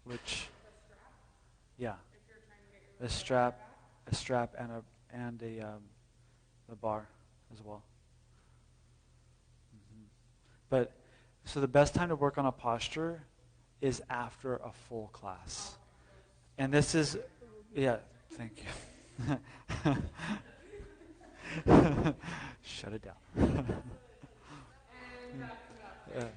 which, yeah, a strap, and a bar as well. Hmm. But so the best time to work on a posture is after a full class, and this is, yeah, thank you. Shut it down. Yeah.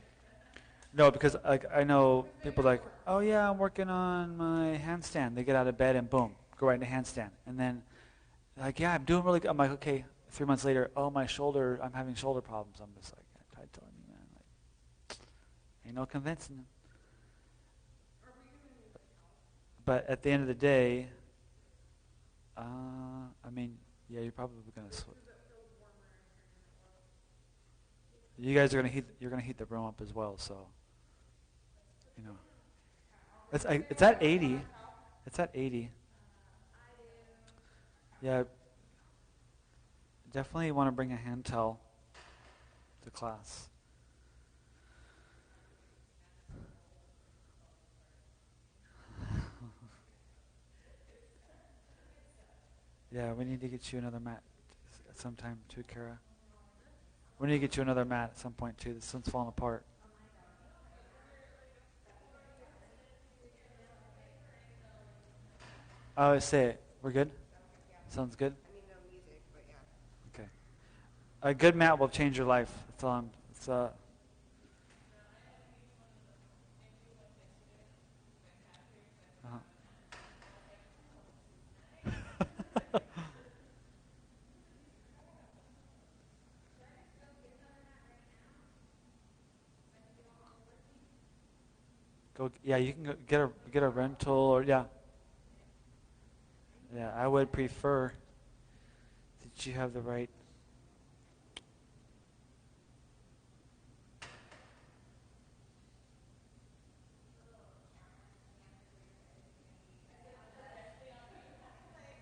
No, because like I know people like, oh yeah, I'm working on my handstand. They get out of bed and boom, go right into handstand, and then like, yeah, I'm doing really good. I'm like, okay. 3 months later, oh my shoulder, I'm having shoulder problems. I'm just like, I tried telling you, man, like, ain't no convincing them. But at the end of the day, I mean, yeah, you're probably gonna. You guys are gonna heat. You're gonna heat the room up as well, so you know. It's at 80. It's at 80. Yeah, definitely want to bring a hand towel to class. Yeah, we need to get you another mat at some time too, Kara. We need to get you another mat at some point too. This one's falling apart. I always say it. We're good? Sounds good? Okay. A good mat will change your life. That's all uh, go. Yeah, you can go get a rental or yeah. Yeah, I would prefer that you have the right.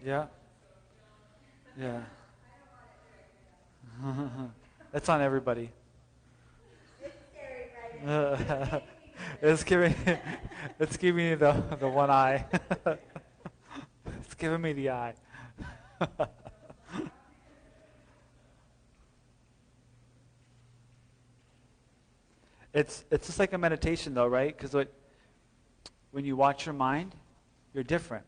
Yeah. Yeah. That's on everybody. It's giving it's giving me the one eye. It's giving me the eye. It's just like a meditation though, right? Because when you watch your mind, you're different,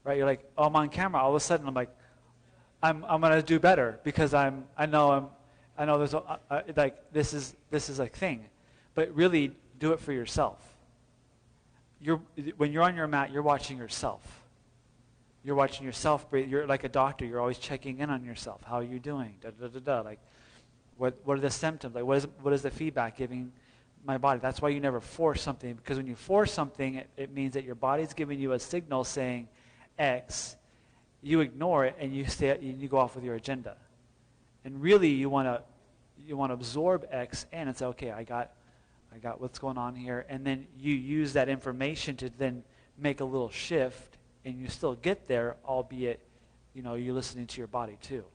right? You're like, oh, I'm on camera. All of a sudden, I'm like, I'm gonna do better because I know there's like this is a thing, but really do it for yourself. You're when you're on your mat, you're watching yourself. You're watching yourself breathe. You're like a doctor. You're always checking in on yourself. How are you doing? Da da da da. Like, what are the symptoms? Like, what is the feedback giving my body? That's why you never force something, because when you force something, it means that your body's giving you a signal saying X. You ignore it and you go off with your agenda. And really, you want to absorb X in and say, okay, I got what's going on here, and then you use that information to then make a little shift, and you still get there, albeit, you're listening to your body too.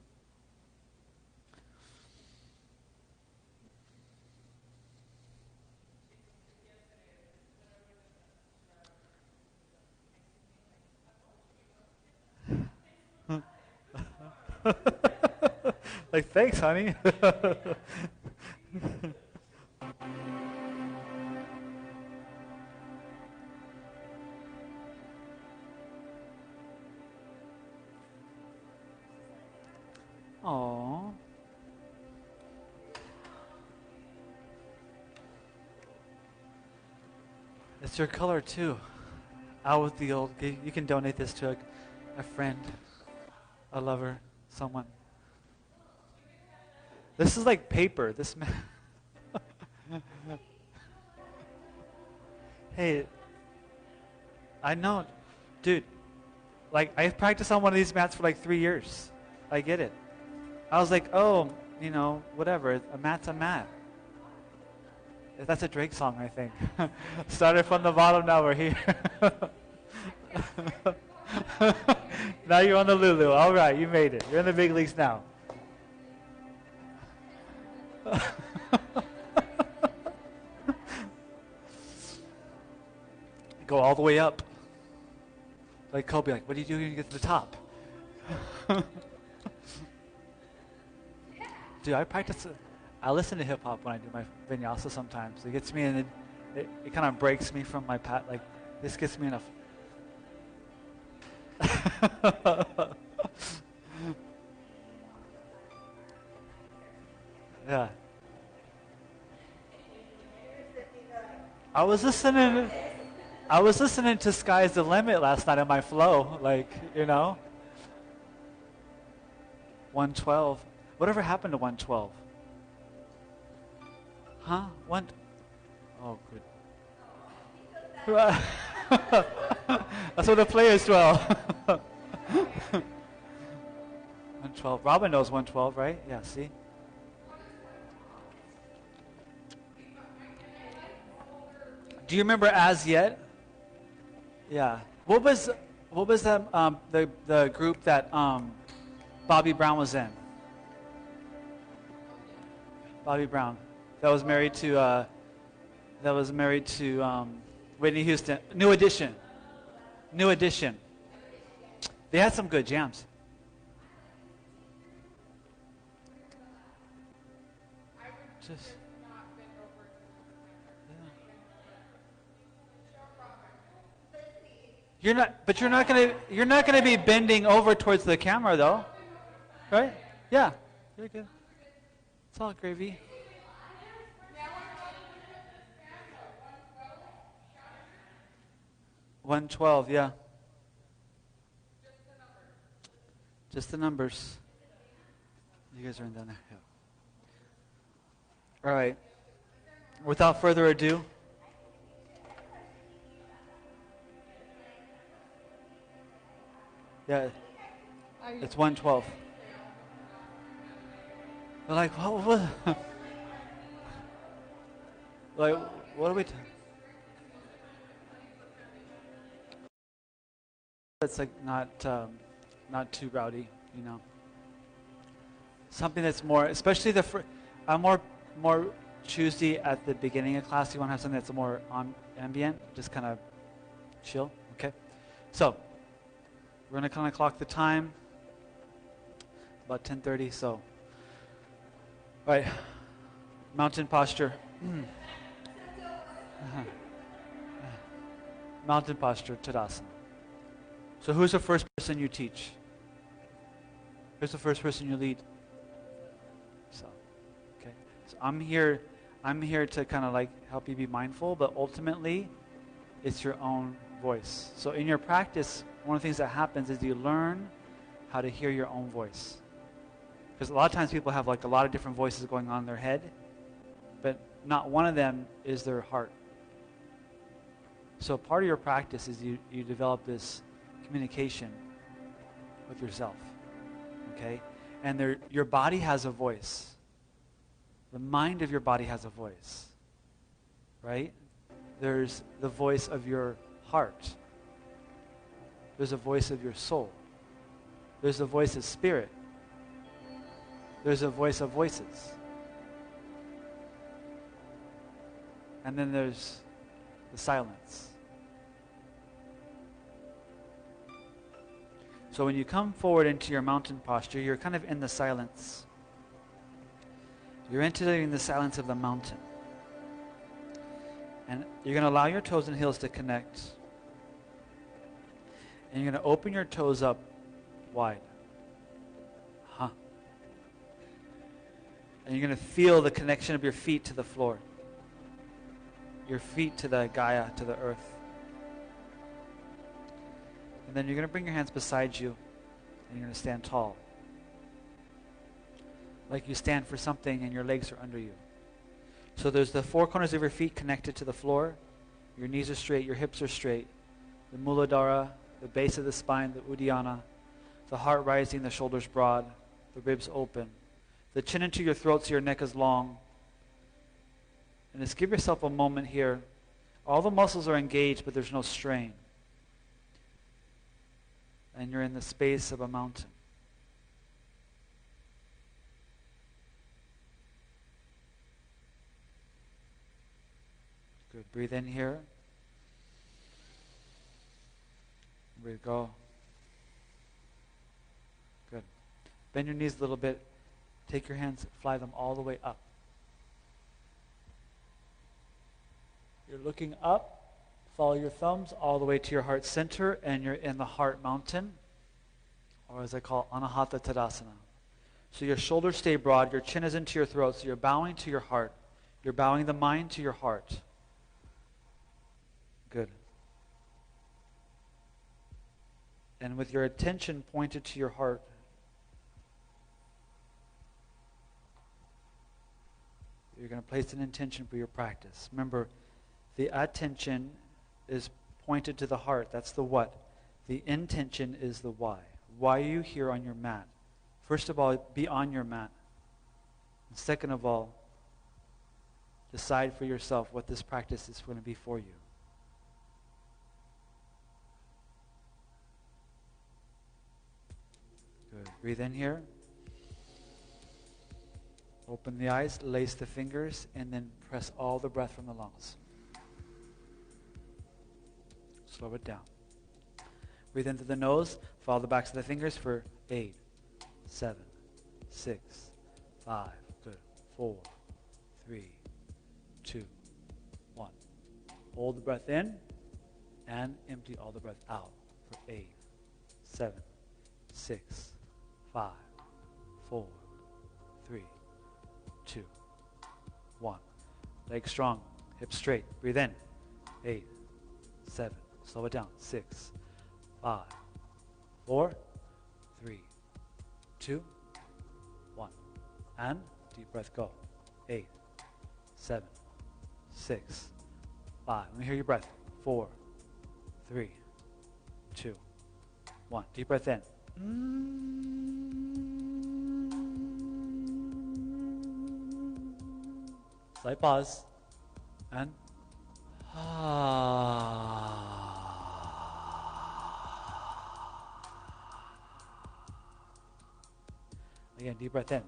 Like, thanks, honey. Aww. It's your color too. Out with the old. You can donate this to a friend, a lover, someone. This is like paper. This man. Hey, I know, dude. Like, I practiced on one of these mats for like 3 years. I get it. I was like, oh, whatever. A mat's a mat. That's a Drake song, I think. Started from the bottom, now we're here. Now you're on the Lulu. All right, you made it. You're in the big leagues now. go all the way up. Like Kobe, like, what do you do when you get to the top? Dude, I listen to hip hop when I do my vinyasa sometimes. It gets me in, it kind of breaks me from my path. Like, this gets me enough. Yeah. I was listening to Sky's the Limit last night on my flow, like, 112. Whatever happened to 112? Huh? Oh, good. That's what the players dwell. 112. Robin knows 112, right? Yeah, see? Do you remember As Yet? Yeah. What was that the group that Bobby Brown was in? Bobby Brown, that was married to Whitney Houston. New Edition. They had some good jams. Just. You're not gonna be bending over towards the camera though, right? Yeah, you're good. It's all gravy. $112, yeah. Just the numbers. You guys are in down there. Yeah. All right. Without further ado. Yeah, it's 112. They're like, what? Like, what are we? That's like not too rowdy, Something that's more, especially I'm more choosy at the beginning of class. You want to have something that's more ambient, just kind of chill. Okay, so. We're going to kind of clock the time, about 10:30, so. All right, mountain posture. Mountain posture, Tadasana. So who's the first person you teach? Who's the first person you lead? So, okay. So I'm here to kind of like help you be mindful, but ultimately, it's your own voice. So in your practice, one of the things that happens is you learn how to hear your own voice. Because a lot of times people have like a lot of different voices going on in their head, but not one of them is their heart. So part of your practice is you develop this communication with yourself. Okay? And your body has a voice. The mind of your body has a voice. Right? There's the voice of your heart. There's a voice of your soul. There's a voice of spirit. There's a voice of voices. And then there's the silence. So when you come forward into your mountain posture, you're kind of in the silence. You're entering the silence of the mountain. And you're going to allow your toes and heels to connect. And you're going to open your toes up wide. And you're going to feel the connection of your feet to the floor. Your feet to the Gaia, to the earth. And then you're going to bring your hands beside you. And you're going to stand tall. Like you stand for something and your legs are under you. So there's the four corners of your feet connected to the floor. Your knees are straight, your hips are straight. The Muladhara, the base of the spine, the Uddiyana, the heart rising, the shoulders broad, the ribs open. The chin into your throat so your neck is long. And just give yourself a moment here. All the muscles are engaged, but there's no strain. And you're in the space of a mountain. Good. Breathe in here. Breathe, go. Good. Bend your knees a little bit. Take your hands, fly them all the way up. You're looking up. Follow your thumbs all the way to your heart center, and you're in the heart mountain, or as I call Anahata Tadasana. So your shoulders stay broad, your chin is into your throat, so you're bowing to your heart. You're bowing the mind to your heart. Good. And with your attention pointed to your heart, you're going to place an intention for your practice. Remember, the attention is pointed to the heart. That's the what. The intention is the why. Why are you here on your mat? First of all, be on your mat. And second of all, decide for yourself what this practice is going to be for you. Good. Breathe in here. Open the eyes, lace the fingers, and then press all the breath from the lungs. Slow it down. Breathe in through the nose. Follow the backs of the fingers for 8, 7, 6, 5. Good. 4, 3, 2, 1. Hold the breath in and empty all the breath out for 8, 7, 6, 5, 4, 3, 2, 1. Legs strong, hips straight. Breathe in. 8, 7. Slow it down. 6, 5, 4, 3, 2, 1. And deep breath, go. 8, 7, 6, 5. Let me hear your breath. 4, 3, 2, 1. Deep breath in. Slight pause. And again, deep breath in.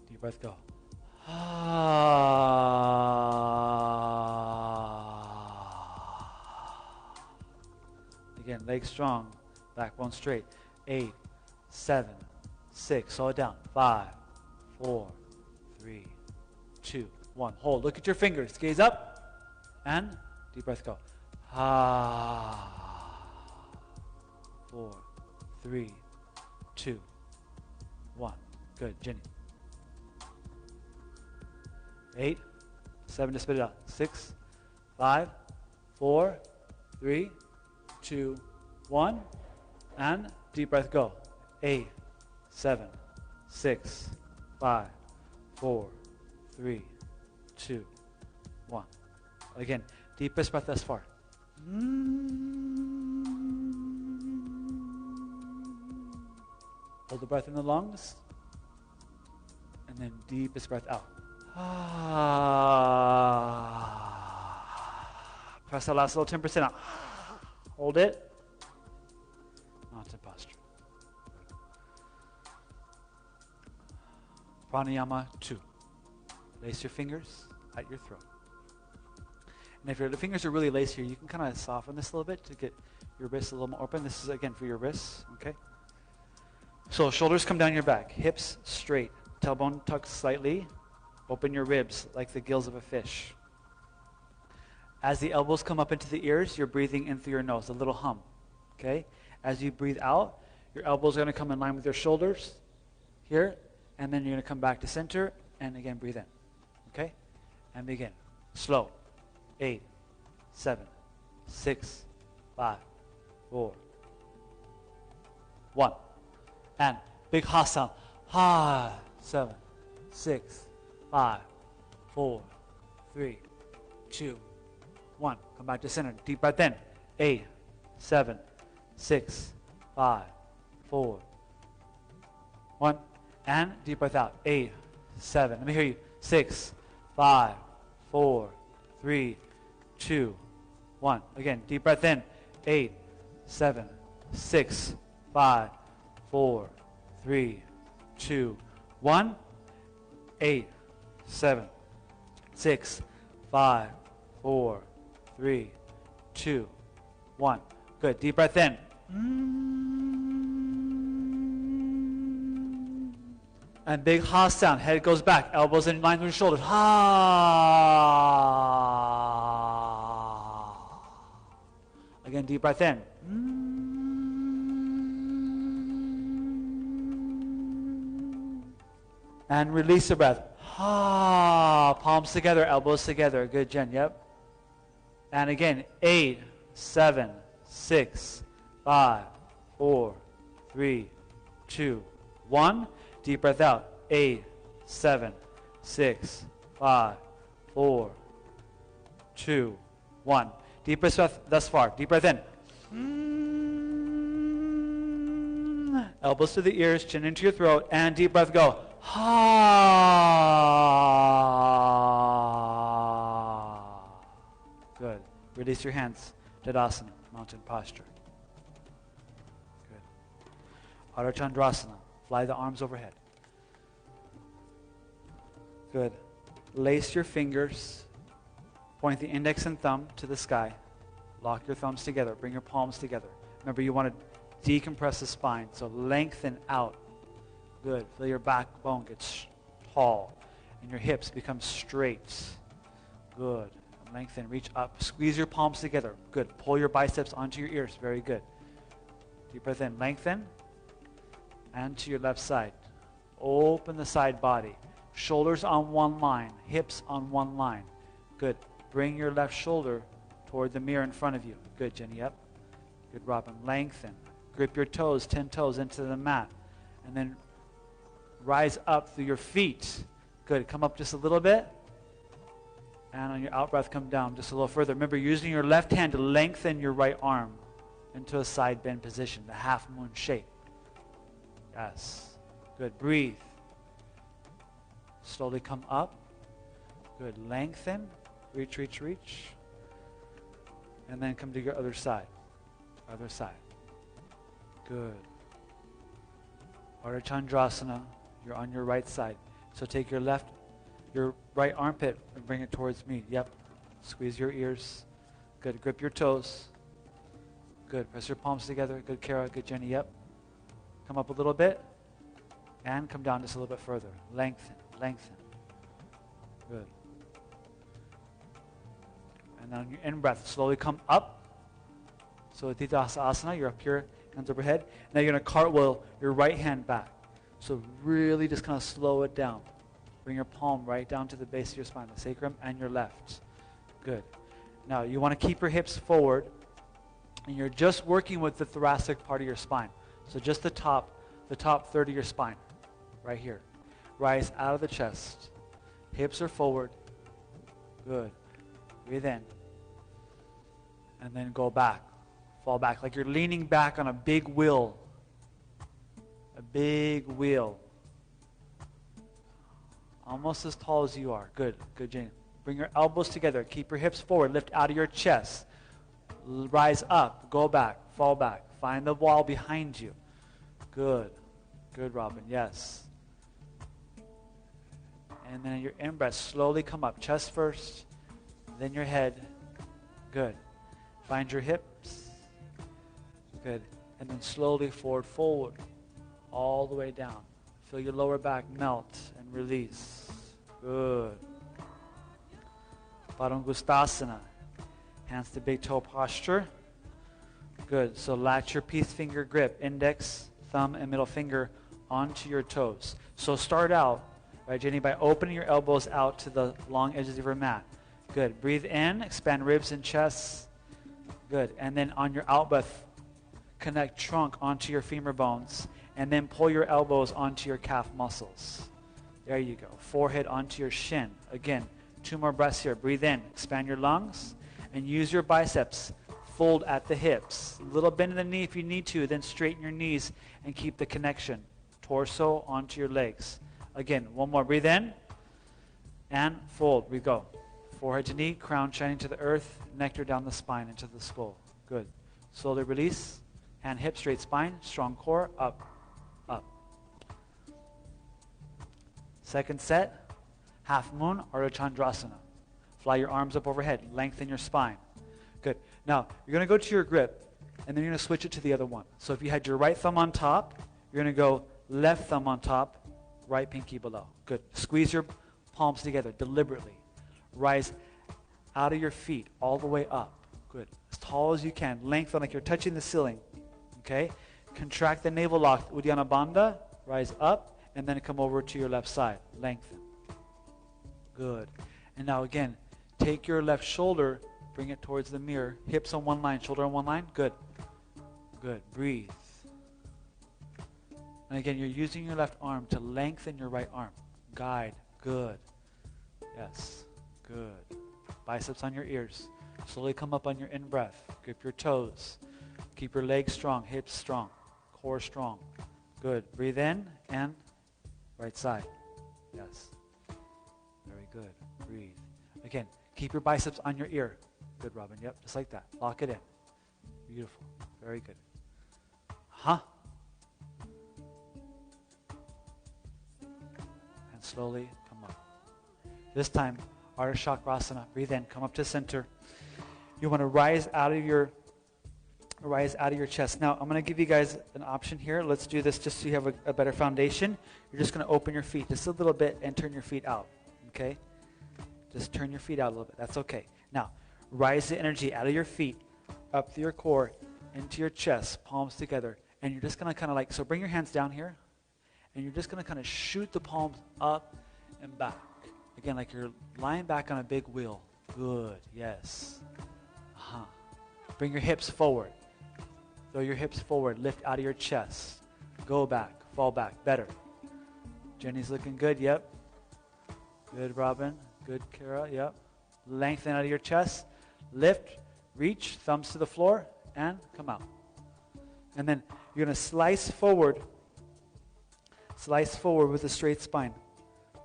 Deep breath, go. Again, legs strong, backbone straight. 8, 7, 6. Slow it down. 5, 4, 3, 2, 1. Hold. Look at your fingers. Gaze up. And deep breath, go. 4, 3, 2, 1. Good. Jenny. 8, 7. Just spit it out. 6, 5, 4, 3, 2, 1. And deep breath, go. 8, 7, 6, 5, 4, 3, 2, 1. Again, deepest breath thus far. Hold the breath in the lungs. And then deepest breath out. Press that last little 10% out. Hold it. Mountain posture. Pranayama 2. Lace your fingers at your throat. And if your fingers are really laced here, you can kind of soften this a little bit to get your wrists a little more open. This is, again, for your wrists, okay? So shoulders come down your back. Hips straight. Tailbone tucked slightly. Open your ribs like the gills of a fish. As the elbows come up into the ears, you're breathing in through your nose, a little hum, okay? As you breathe out, your elbows are going to come in line with your shoulders here, and then you're going to come back to center, and again, breathe in, okay? And begin. Slow. 8, 7, 6, 5, 4, 1. And big ha sound. Ha. 7, 6, 5, 4, 3, 2, 1. Come back to center. Deep breath in. 8, 7, 6, 5, 4, 1. And deep breath out. 8, 7. Let me hear you. 6, 5, 4, 3, 2, 1. Again, deep breath in. 8, 7, 6, 5, 4, 3, 2, 1. 8, 7, 6, 5, 4, 3, 2, 1. Good. Deep breath in. And big ha sound. Head goes back. Elbows in line with your shoulders. Ha. Again, deep breath in. And release the breath. Ha. Palms together, elbows together. Good, Jen. Yep. And again, 8, 7, 6, 5, 4, 3, 2, 1. Deep breath out. 8, 7, 6, 5, 4, 2, 1. Deepest breath thus far. Deep breath in. Elbows to the ears, chin into your throat, and deep breath go. Ha. Good. Release your hands. Tadasana, mountain posture. Good. Ardha Chandrasana. Fly the arms overhead. Good. Lace your fingers. Point the index and thumb to the sky. Lock your thumbs together. Bring your palms together. Remember, you want to decompress the spine, so lengthen out. Good. Feel your backbone gets tall, and your hips become straight. Good. Lengthen. Reach up. Squeeze your palms together. Good. Pull your biceps onto your ears. Very good. Deep breath in. Lengthen. And to your left side. Open the side body. Shoulders on one line. Hips on one line. Good. Bring your left shoulder toward the mirror in front of you. Good, Jenny. Up. Good, Robin. Lengthen. Grip your toes, 10 toes into the mat. And then rise up through your feet. Good. Come up just a little bit. And on your out breath, come down just a little further. Remember, using your left hand to lengthen your right arm into a side bend position, the half moon shape. Yes. Good. Breathe. Slowly come up. Good. Lengthen. Reach, reach, reach. And then come to your other side. Other side. Good. Ardha Chandrasana. You're on your right side. So take your right armpit and bring it towards me. Yep. Squeeze your ears. Good. Grip your toes. Good. Press your palms together. Good, Kara. Good, Jenny. Yep. Come up a little bit. And come down just a little bit further. Lengthen. Lengthen. Good. And then on your in-breath, slowly come up. So Asana, you're up here, hands overhead. Now you're going to cartwheel your right hand back. So really just kind of slow it down. Bring your palm right down to the base of your spine, the sacrum, and your left. Good. Now you want to keep your hips forward, and you're just working with the thoracic part of your spine. So just the top third of your spine, right here. Rise out of the chest. Hips are forward. Good. Breathe in. And then go back. Fall back. Like you're leaning back on a big wheel. A big wheel. Almost as tall as you are. Good. Good, Jane. Bring your elbows together. Keep your hips forward. Lift out of your chest. Rise up. Go back. Fall back. Find the wall behind you. Good. Good, Robin. Yes. And then your in-breath, slowly come up. Chest first, then your head. Good. Find your hips. Good. And then slowly forward, all the way down. Feel your lower back melt and release. Good. Padangustasana. Hands to big toe posture. Good. So latch your peace finger grip, index, thumb, and middle finger onto your toes. So start out, right, Jenny, by opening your elbows out to the long edges of your mat. Good. Breathe in, expand ribs and chest. Good. And then on your out breath, connect trunk onto your femur bones, and then pull your elbows onto your calf muscles. There you go. Forehead onto your shin. Again, 2 more breaths here. Breathe in, expand your lungs, and use your biceps. Fold at the hips. A little bend in the knee if you need to, then straighten your knees and keep the connection. Torso onto your legs. Again, 1 more. Breathe in, and fold. We go. Forehead to knee, crown shining to the earth, nectar down the spine into the skull. Good. Slowly release. Hand, hip, straight spine, strong core, up, up. Second set, half moon, Ardha Chandrasana. Fly your arms up overhead. Lengthen your spine. Good. Now, you're going to go to your grip, and then you're going to switch it to the other one. So if you had your right thumb on top, you're going to go left thumb on top, right pinky below. Good. Squeeze your palms together deliberately. Rise out of your feet all the way up. Good. As tall as you can. Lengthen like you're touching the ceiling. Okay? Contract the navel lock. Uddiyana Bandha. Rise up, and then come over to your left side. Lengthen. Good. And now again, take your left shoulder, bring it towards the mirror. Hips on one line, shoulder on one line. Good. Good. Breathe. And again, you're using your left arm to lengthen your right arm. Guide. Good. Yes. Good. Biceps on your ears. Slowly come up on your in-breath. Grip your toes. Keep your legs strong, hips strong, core strong. Good. Breathe in and right side. Yes. Very good. Breathe. Again, keep your biceps on your ear. Good, Robin. Yep, just like that. Lock it in. Beautiful. Very good. And slowly come up. This time, Ardha Chakrasana. Breathe in. Come up to center. You want to rise out of your chest. Now, I'm going to give you guys an option here. Let's do this just so you have a better foundation. You're just going to open your feet just a little bit and turn your feet out. Okay? Just turn your feet out a little bit. That's okay. Now, rise the energy out of your feet, up through your core, into your chest, palms together. And you're just going to kind of like, so bring your hands down here. And you're just going to kind of shoot the palms up and back. Again, like you're lying back on a big wheel. Good. Yes. Bring your hips forward. Throw your hips forward. Lift out of your chest. Go back. Fall back. Better. Jenny's looking good. Yep. Good, Robin. Good, Kara. Yep. Lengthen out of your chest. Lift. Reach. Thumbs to the floor. And come out. And then you're going to slice forward. Slice forward with a straight spine.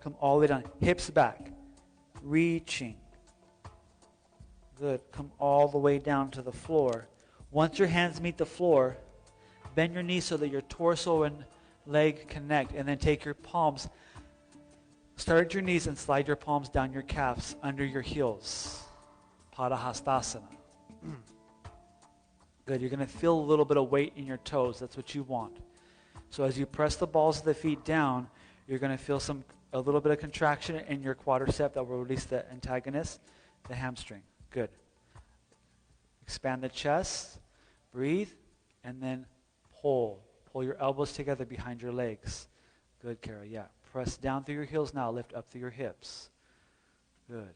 Come all the way down. Hips back. Reaching. Good. Come all the way down to the floor. Once your hands meet the floor, bend your knees so that your torso and leg connect, and then take your palms. Start at your knees and slide your palms down your calves under your heels. Padahastasana. Good. You're going to feel a little bit of weight in your toes. That's what you want. So as you press the balls of the feet down, you're going to feel a little bit of contraction in your quadricep that will release the antagonist, the hamstring. Good. Expand the chest. Breathe. And then pull. Pull your elbows together behind your legs. Good, Kara. Yeah. Press down through your heels now. Lift up through your hips. Good.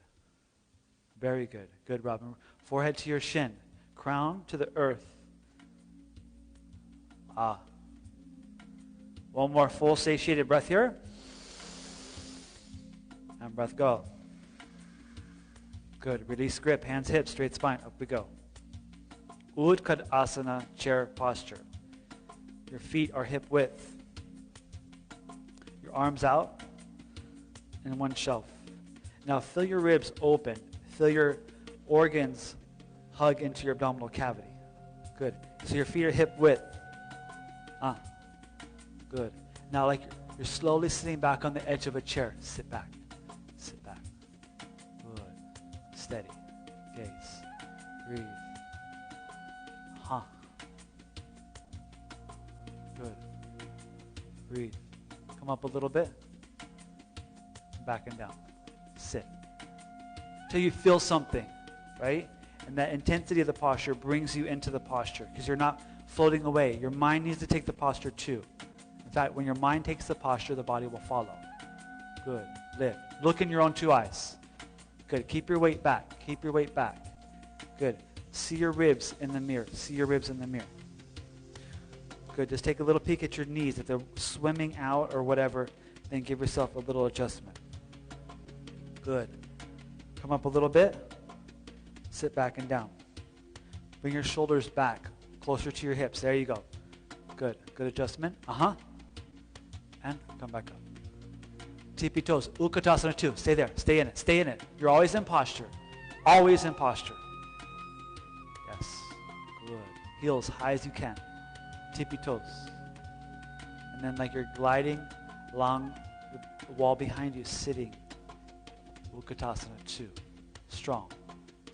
Very good. Good, Robin. Forehead to your shin. Crown to the earth. One more full satiated breath here. And breath go. Good. Release grip. Hands, hips, straight spine. Up we go. Utkatasana, chair posture. Your feet are hip width. Your arms out in one shelf. Now feel your ribs open. Feel your organs hug into your abdominal cavity. Good. So your feet are hip width. Good. Now like you're slowly sitting back on the edge of a chair. Sit back. Sit back. Good. Steady. Gaze. Breathe. Good. Breathe. Come up a little bit. Back and down. Sit. Till you feel something, right? And that intensity of the posture brings you into the posture because you're not floating away. Your mind needs to take the posture too. In fact, when your mind takes the posture, the body will follow. Good. Lift. Look in your own two eyes. Good. Keep your weight back. Keep your weight back. Good. See your ribs in the mirror. See your ribs in the mirror. Good. Just take a little peek at your knees. If they're swimming out or whatever, then give yourself a little adjustment. Good. Come up a little bit. Sit back and down. Bring your shoulders back, closer to your hips. There you go. Good. Good adjustment. And come back up. Tippy toes. Utkatasana 2. Stay there. Stay in it. Stay in it. You're always in posture. Always in posture. Yes. Good. Heels high as you can. Tippy toes. And then like you're gliding along the wall behind you, sitting. Utkatasana 2. strong,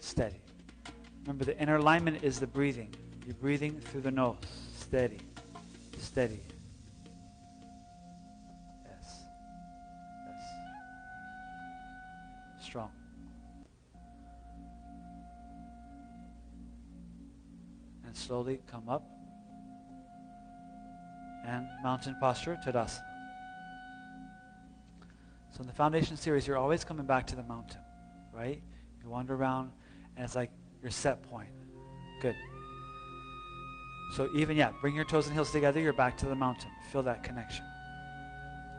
steady. Remember, the inner alignment is the breathing. You're breathing through the nose. Steady, steady. Yes, yes. Strong. And slowly come up. And mountain posture, Tadasana. So in the foundation series, you're always coming back to the mountain, right? You wander around, and it's like your set point. Good. So even, bring your toes and heels together, you're back to the mountain. Feel that connection.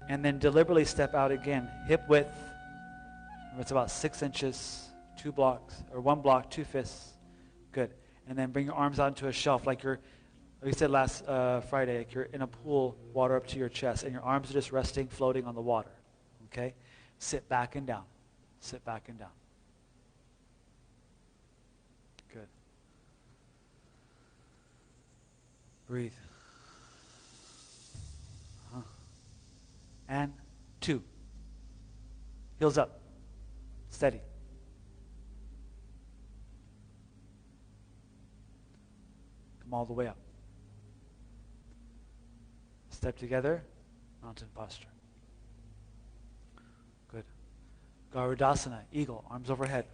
And then deliberately step out again. Hip width, it's about 6 inches, 2 blocks, or 1 block, 2 fists. Good. And then bring your arms out into a shelf like we said last Friday, like you're in a pool, water up to your chest, and your arms are just resting, floating on the water. Okay? Sit back and down. Sit back and down. Good. Breathe. And 2. Heels up. Steady. Come all the way up. Step together. Mountain posture. Good. Garudasana, eagle, arms overhead.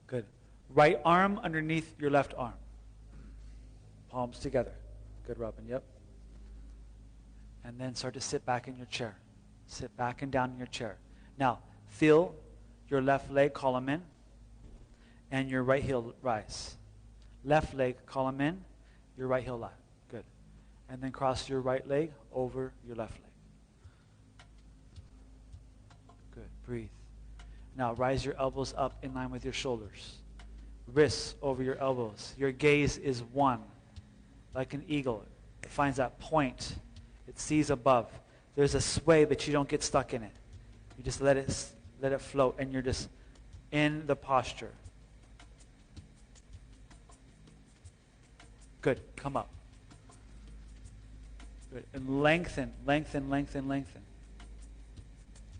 Good. Right arm underneath your left arm. Palms together. Good, Robin, yep. And then start to sit back in your chair. Sit back and down in your chair. Now, feel your left leg column in and your right heel rise. Left leg column in, your right heel rise. Good. And then cross your right leg over your left leg. Good. Breathe. Now, rise your elbows up in line with your shoulders. Wrists over your elbows. Your gaze is one, like an eagle. It finds that point. It sees above. There's a sway, but you don't get stuck in it. You just let it float, and you're just in the posture. Good. Come up. Good. And lengthen, lengthen, lengthen, lengthen.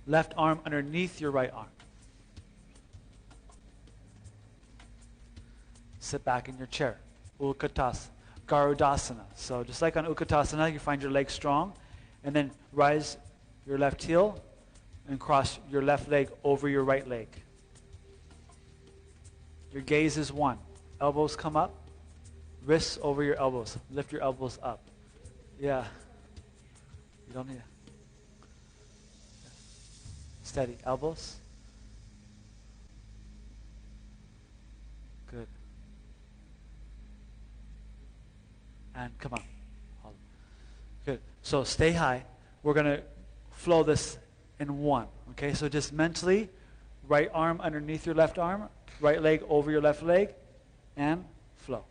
Left arm underneath your right arm. Sit back in your chair. Utkatasana. Garudasana. So just like on Utkatasana, you find your legs strong, and then rise your left heel and cross your left leg over your right leg. Your gaze is one. Elbows come up. Wrists over your elbows. Lift your elbows up. Yeah. You don't need it. Steady. Elbows. Good. And come on. Good. So stay high. We're going to flow this in one. Okay, so just mentally, right arm underneath your left arm, right leg over your left leg, and flow.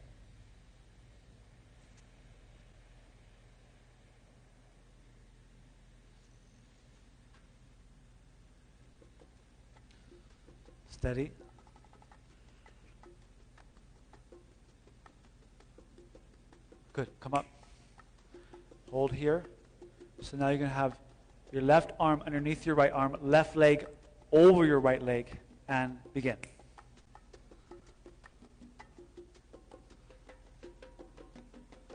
Steady. Good. Come up. Hold here. So now you're going to have your left arm underneath your right arm, left leg over your right leg, and begin.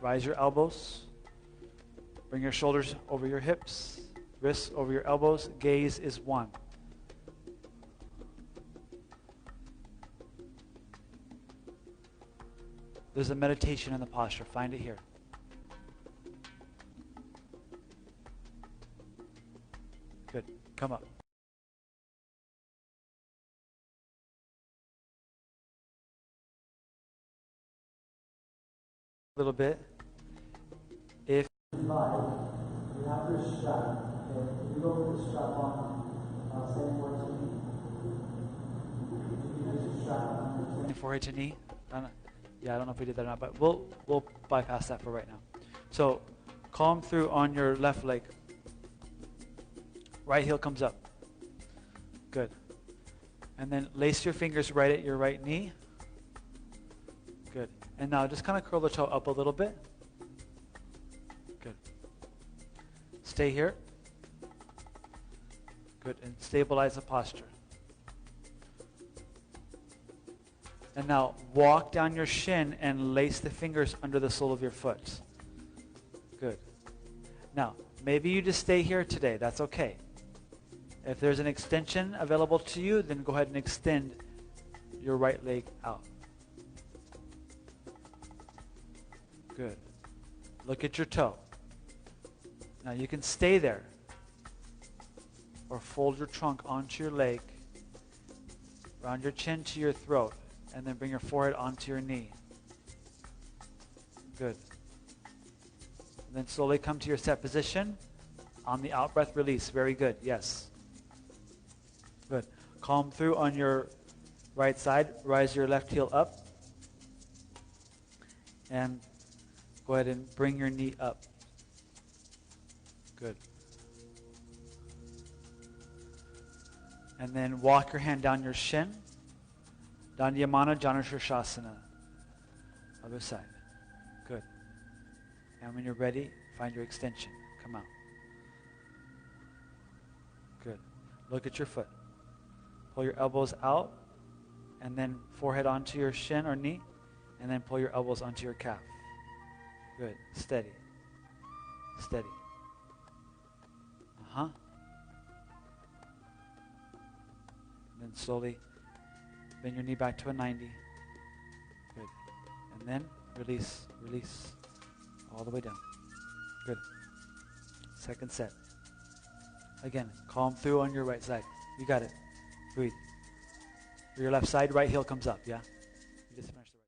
Rise your elbows. Bring your shoulders over your hips, wrists over your elbows. Gaze is one. There's a meditation in the posture. Find it here. Good. Come up. A little bit. If you have this strap, if you go with the strap on, same for to knee. You use the strap on. Forehead to knee. Yeah, I don't know if we did that or not, but we'll bypass that for right now. So, calm through on your left leg. Right heel comes up. Good. And then lace your fingers right at your right knee. Good. And now just kind of curl the toe up a little bit. Good. Stay here. Good. And stabilize the posture. And now walk down your shin and lace the fingers under the sole of your foot. Good. Now, maybe you just stay here today. That's okay. If there's an extension available to you, then go ahead and extend your right leg out. Good. Look at your toe. Now you can stay there or fold your trunk onto your leg, round your chin to your throat, and then bring your forehead onto your knee. Good. And then slowly come to your set position. On the out breath, release. Very good. Yes. Good. Calm through on your right side. Rise your left heel up. And go ahead and bring your knee up. Good. And then walk your hand down your shin. Dandiyamana Janu Shirshasana. Other side. Good. And when you're ready, find your extension. Come out. Good. Look at your foot. Pull your elbows out, and then forehead onto your shin or knee, and then pull your elbows onto your calf. Good. Steady. Steady. Uh-huh. And then slowly bend your knee back to a 90. Good. And then release, release, all the way down. Good. Second set. Again, calm through on your right side. You got it. Breathe. For your left side, right heel comes up, yeah? You just finished the right.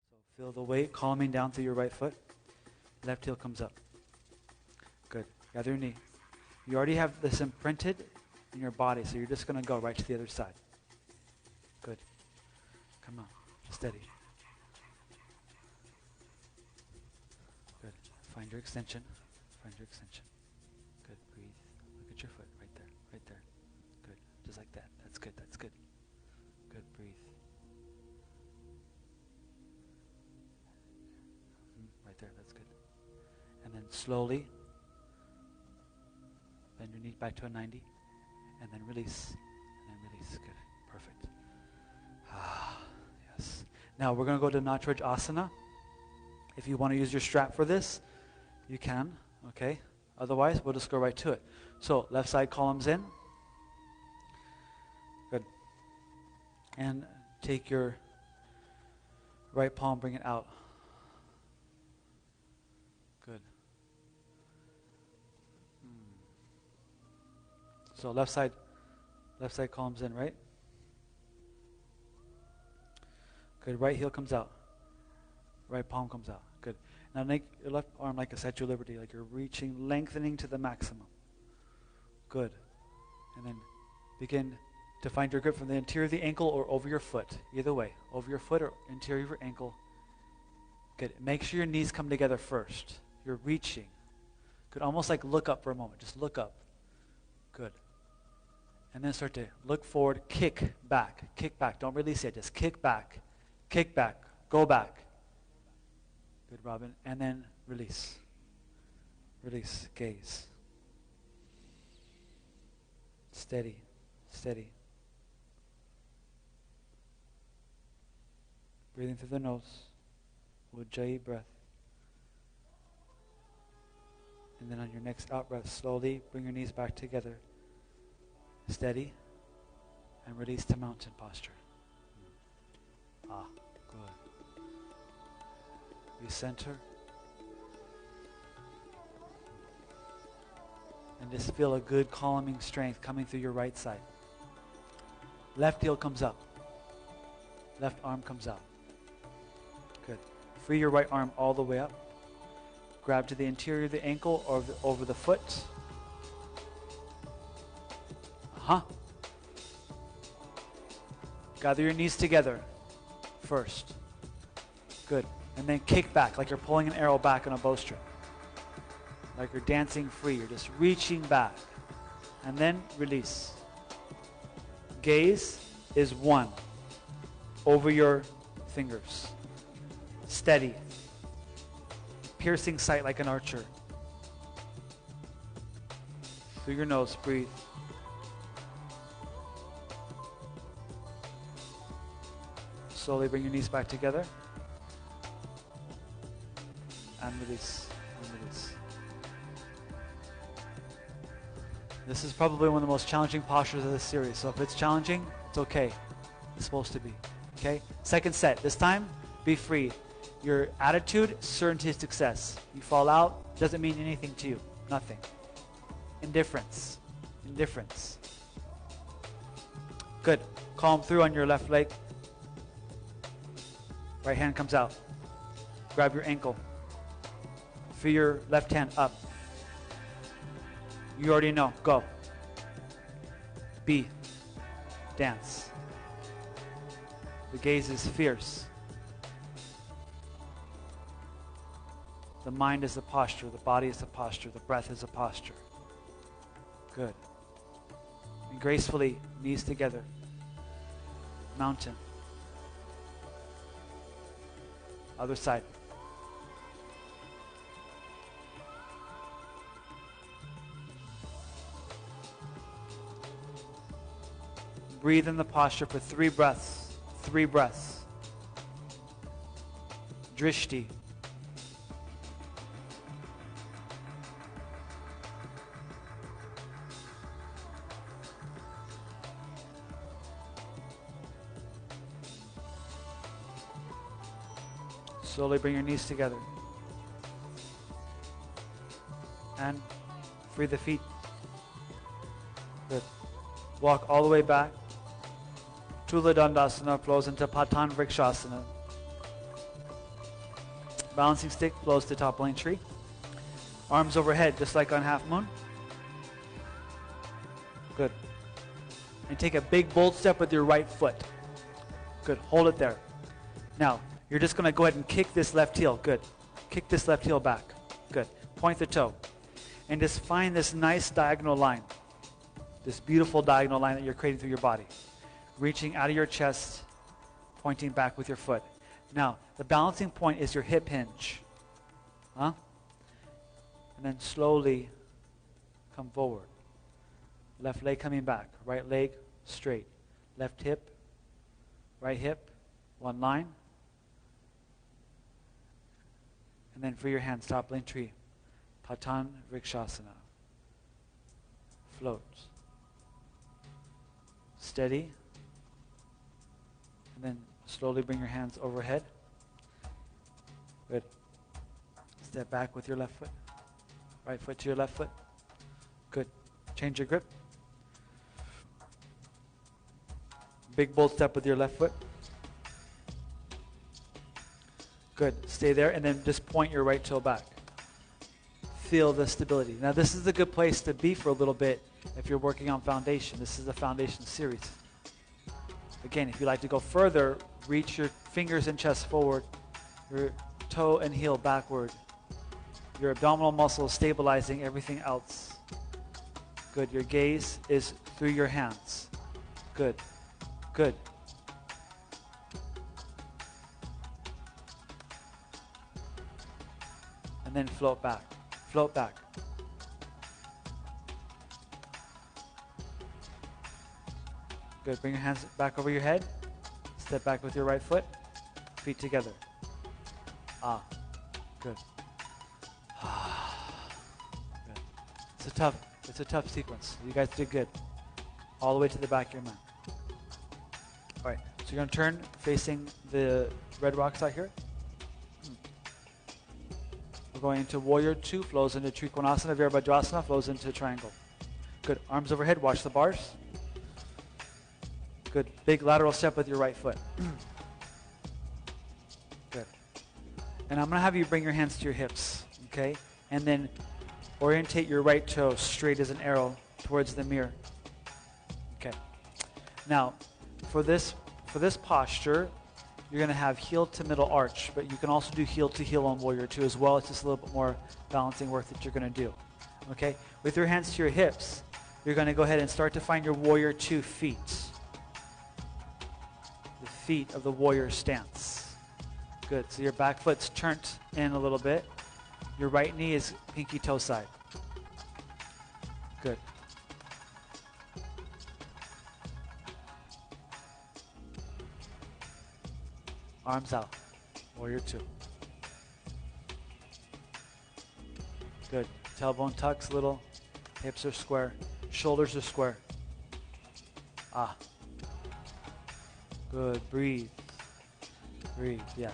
So feel the weight calming down through your right foot. Left heel comes up. Good. Gather your knee. You already have this imprinted in your body, so you're just going to go right to the other side. Good. Come on. Steady. Good. Find your extension. Find your extension. Good. Breathe. Look at your foot right there. Right there. Good. Just like that. That's good. That's good. Good. Breathe. Right there. That's good. And then slowly bend your knees back to a 90. And then release. And then release. Good. Perfect. Ah, yes. Now we're going to go to Nataraj Asana. If you want to use your strap for this, you can. Okay. Otherwise, we'll just go right to it. So left side columns in. Good. And take your right palm, bring it out. Good. So left side columns in, right? Good. Right heel comes out. Right palm comes out. Good. Now make your left arm like a Statue of Liberty, like you're reaching, lengthening to the maximum. Good. And then begin to find your grip from the interior of the ankle or over your foot. Either way. Over your foot or interior of your ankle. Good. Make sure your knees come together first. You're reaching. Good. Almost like look up for a moment. Just look up. Good. And then start to look forward, kick back. Kick back. Don't release yet. Just kick back. Kick back. Go back. Good, Robin. And then release. Release. Gaze. Steady. Steady. Breathing through the nose. Ujjayi breath. And then on your next out breath, slowly bring your knees back together. Steady. And release to mountain posture. Ah, good. Recenter. And just feel a good calming strength coming through your right side. Left heel comes up. Left arm comes out. Good. Free your right arm all the way up. Grab to the interior of the ankle or over the foot. Gather your knees together first. Good. And then kick back like you're pulling an arrow back on a bowstring. Like you're dancing free. You're just reaching back. And then release. Gaze is one over your fingers. Steady. Piercing sight like an archer. Through your nose, breathe. Slowly bring your knees back together. And release. And release. This is probably one of the most challenging postures of this series. So if it's challenging, it's okay. It's supposed to be. Okay? Second set. This time, be free. Your attitude, certainty of success. You fall out, doesn't mean anything to you. Nothing. Indifference. Indifference. Good. Calm through on your left leg. Right hand comes out. Grab your ankle. Feel your left hand up. You already know. Go. Be. Dance. The gaze is fierce. The mind is a posture. The body is a posture. The breath is a posture. Good. And gracefully, knees together. Mountain. Other side. Breathe in the posture for 3 breaths. 3 breaths. Drishti. Slowly bring your knees together. And free the feet. Good. Walk all the way back. Tula Dandasana flows into Patan Vrikshasana. Balancing stick flows to toppling tree. Arms overhead, just like on half moon. Good. And take a big bold step with your right foot. Good. Hold it there. Now, you're just going to go ahead and kick this left heel. Good. Kick this left heel back. Good. Point the toe. And just find this nice diagonal line. This beautiful diagonal line that you're creating through your body. Reaching out of your chest, pointing back with your foot. Now, the balancing point is your hip hinge. And then slowly come forward. Left leg coming back. Right leg straight. Left hip. Right hip. One line. And then free your hands, toppling tree. Patan Vrikshasana. Float. Steady. And then slowly bring your hands overhead. Good. Step back with your left foot. Right foot to your left foot. Good. Change your grip. Big bold step with your left foot. Good. Stay there and then just point your right toe back. Feel the stability. Now this is a good place to be for a little bit if you're working on foundation. This is a foundation series. Again, if you'd like to go further, reach your fingers and chest forward, your toe and heel backward, your abdominal muscles stabilizing everything else. Good. Your gaze is through your hands. Good. Good. And then float back. Float back. Good. Bring your hands back over your head. Step back with your right foot. Feet together. Good. Good. It's a tough sequence. You guys did good. All the way to the back of your mind. All right. So you're going to turn facing the red rocks out here. We're going into Warrior 2, flows into Trikonasana, Virabhadrasana, flows into Triangle. Good. Arms overhead, watch the bars. Good. Big lateral step with your right foot. Good. And I'm going to have you bring your hands to your hips, okay? And then orientate your right toe straight as an arrow towards the mirror. Okay. Now, for this posture, you're going to have heel to middle arch, but you can also do heel to heel on Warrior 2 as well. It's just a little bit more balancing work that you're going to do. Okay? With your hands to your hips, you're going to go ahead and start to find your Warrior 2 feet. The feet of the warrior stance. Good. So your back foot's turned in a little bit. Your right knee is pinky toe side. Good. Arms out. Warrior 2. Good. Tailbone tucks a little. Hips are square. Shoulders are square. Ah. Good. Breathe. Breathe. Yeah.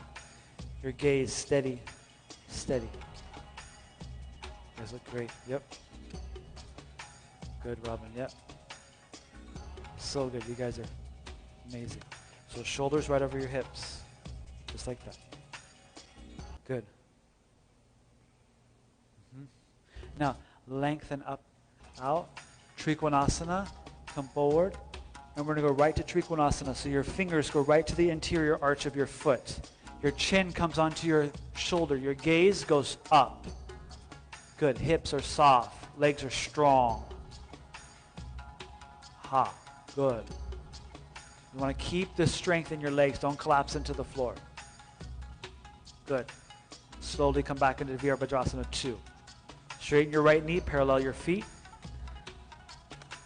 Your gaze steady. Steady. You guys look great. Yep. Good, Robin. Yep. So good. You guys are amazing. So shoulders right over your hips. Just like that. Good. Now, lengthen up, out. Trikonasana. Come forward. And we're going to go right to Trikonasana. So your fingers go right to the interior arch of your foot. Your chin comes onto your shoulder. Your gaze goes up. Good. Hips are soft. Legs are strong. Ha. Good. You want to keep the strength in your legs. Don't collapse into the floor. Good. Slowly come back into Virabhadrasana 2. Straighten your right knee, parallel your feet.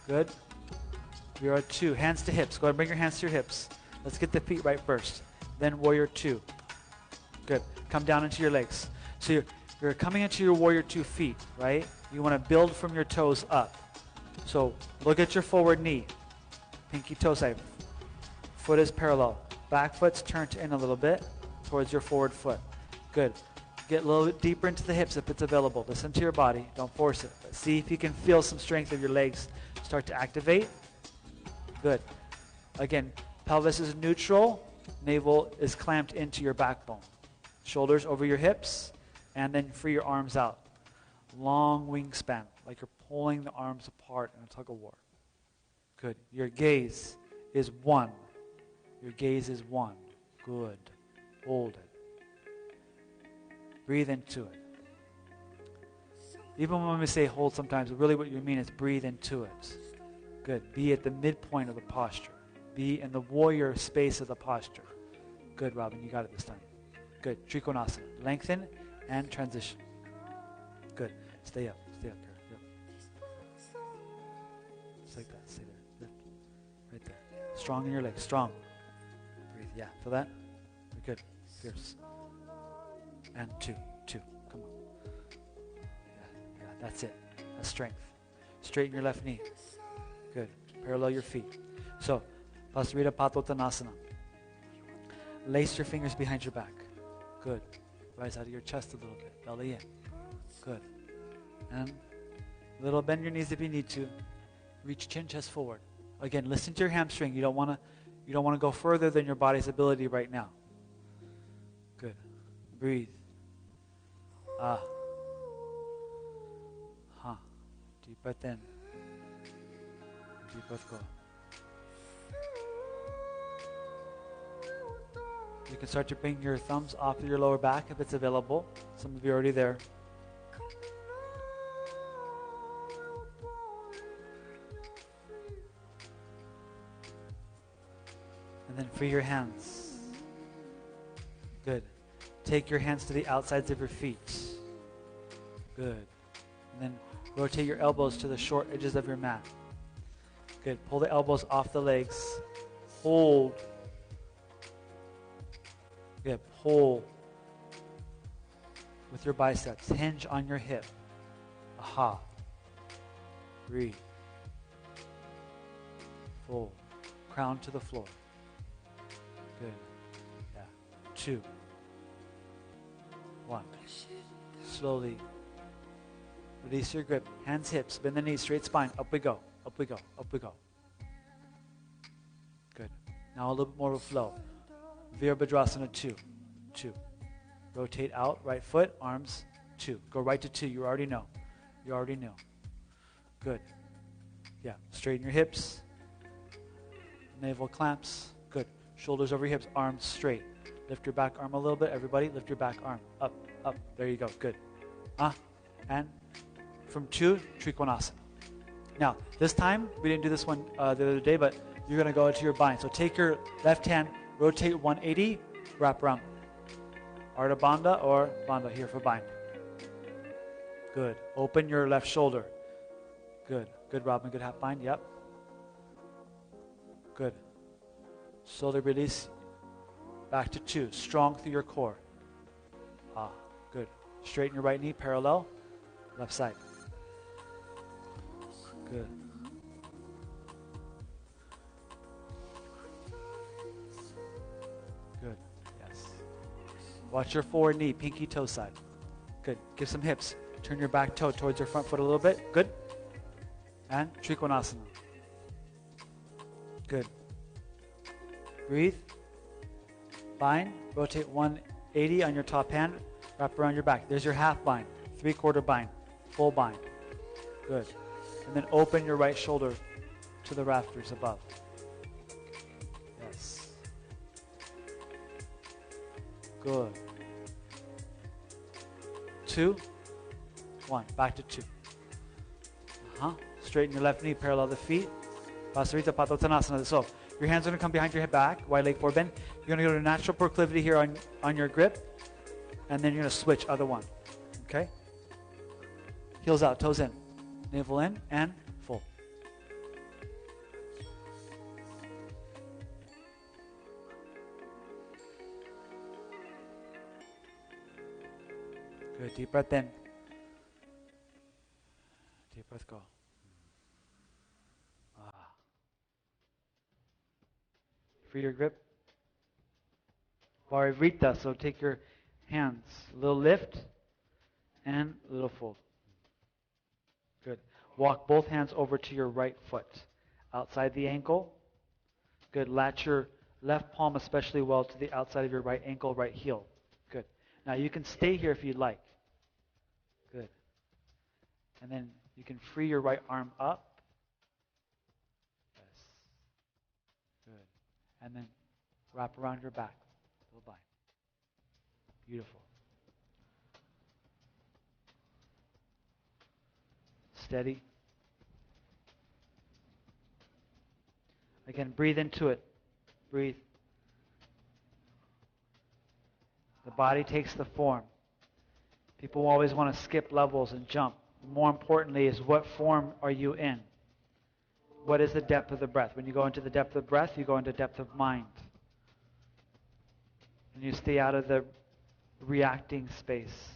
Good. Vira 2. Hands to hips. Go ahead and bring your hands to your hips. Let's get the feet right first. Then Warrior 2. Good. Come down into your legs. So you're coming into your Warrior 2 feet, right? You want to build from your toes up. So look at your forward knee. Pinky toe side. Foot is parallel. Back foot's turned in a little bit towards your forward foot. Good. Get a little bit deeper into the hips if it's available. Listen to your body. Don't force it. But see if you can feel some strength of your legs start to activate. Good. Again, pelvis is neutral. Navel is clamped into your backbone. Shoulders over your hips. And then free your arms out. Long wingspan, like you're pulling the arms apart in a tug of war. Good. Your gaze is one. Your gaze is one. Good. Hold it. Breathe into it. Even when we say hold sometimes, really what you mean is breathe into it. Good. Be at the midpoint of the posture. Be in the warrior space of the posture. Good, Robin. You got it this time. Good. Trikonasana. Lengthen and transition. Good. Stay up. Stay up here. Yep. Just like that. Stay there. Lift. Right there. Strong in your legs. Strong. Breathe. Yeah. Feel that? Good. Fierce. And 2. Come on. Yeah. That's it. That's strength. Straighten your left knee. Good. Parallel your feet. So, Pasrita Padottanasana. Lace your fingers behind your back. Good. Rise out of your chest a little bit. Belly in. Good. And a little bend your knees if you need to. Reach chin, chest forward. Again, listen to your hamstring. You don't want to go further than your body's ability right now. Good. Breathe. Ah. Huh. Deep breath in. Deep breath go. You can start to bring your thumbs off of your lower back if it's available. Some of you are already there. And then free your hands. Good. Take your hands to the outsides of your feet. Good. And then rotate your elbows to the short edges of your mat. Good. Pull the elbows off the legs. Hold. Good. Pull with your biceps. Hinge on your hip. Aha. Breathe. Fold. Crown to the floor. Good. Yeah. 2. 1. Slowly. Release your grip. Hands, hips. Bend the knees. Straight spine. Up we go. Up we go. Up we go. Good. Now a little bit more of a flow. Virabhadrasana 2. 2. Rotate out, right foot, arms, 2. Go right to 2. You already know. You already know. Good. Yeah. Straighten your hips. Navel clamps. Good. Shoulders over your hips, arms straight. Lift your back arm a little bit. Everybody, lift your back arm. Up, up. There you go. Good. And from 2, Trikonasana. Now, this time, we didn't do this one the other day, but you're going to go into your bind. So take your left hand, rotate 180, wrap around. Ardha Bandha or Bandha here for bind. Good. Open your left shoulder. Good. Good, Robin. Good half bind. Yep. Good. Slowly release. Back to 2. Strong through your core. Good. Straighten your right knee, parallel. Left side. Good. Good. Yes. Watch your forward knee, pinky toe side. Good. Give some hips. Turn your back toe towards your front foot a little bit. Good. And Trikonasana. Good. Breathe. Bind. Rotate 180 on your top hand. Wrap around your back. There's your half bind. 3/4 bind. Full bind. Good. And then open your right shoulder to the rafters above. Yes. Good. 2, 1. Back to 2. Straighten your left knee, parallel the feet. Vasarita Padottanasana. So your hands are going to come behind your back, wide leg forward bend. You're going to go to natural proclivity here on your grip. And then you're going to switch other one. Okay? Heels out, toes in. Navel in and full. Good. Deep breath in. Deep breath go. Free your grip. Varivrita. So take your hands. A little lift and a little fold. Good. Walk both hands over to your right foot. Outside the ankle. Good. Latch your left palm especially well to the outside of your right ankle, right heel. Good. Now you can stay here if you'd like. Good. And then you can free your right arm up. Yes. Good. And then wrap around your back. Little bind. Beautiful. Steady. Again, breathe into it. Breathe. The body takes the form. People always want to skip levels and jump. More importantly is what form are you in? What is the depth of the breath? When you go into the depth of breath, you go into depth of mind. And you stay out of the reacting space.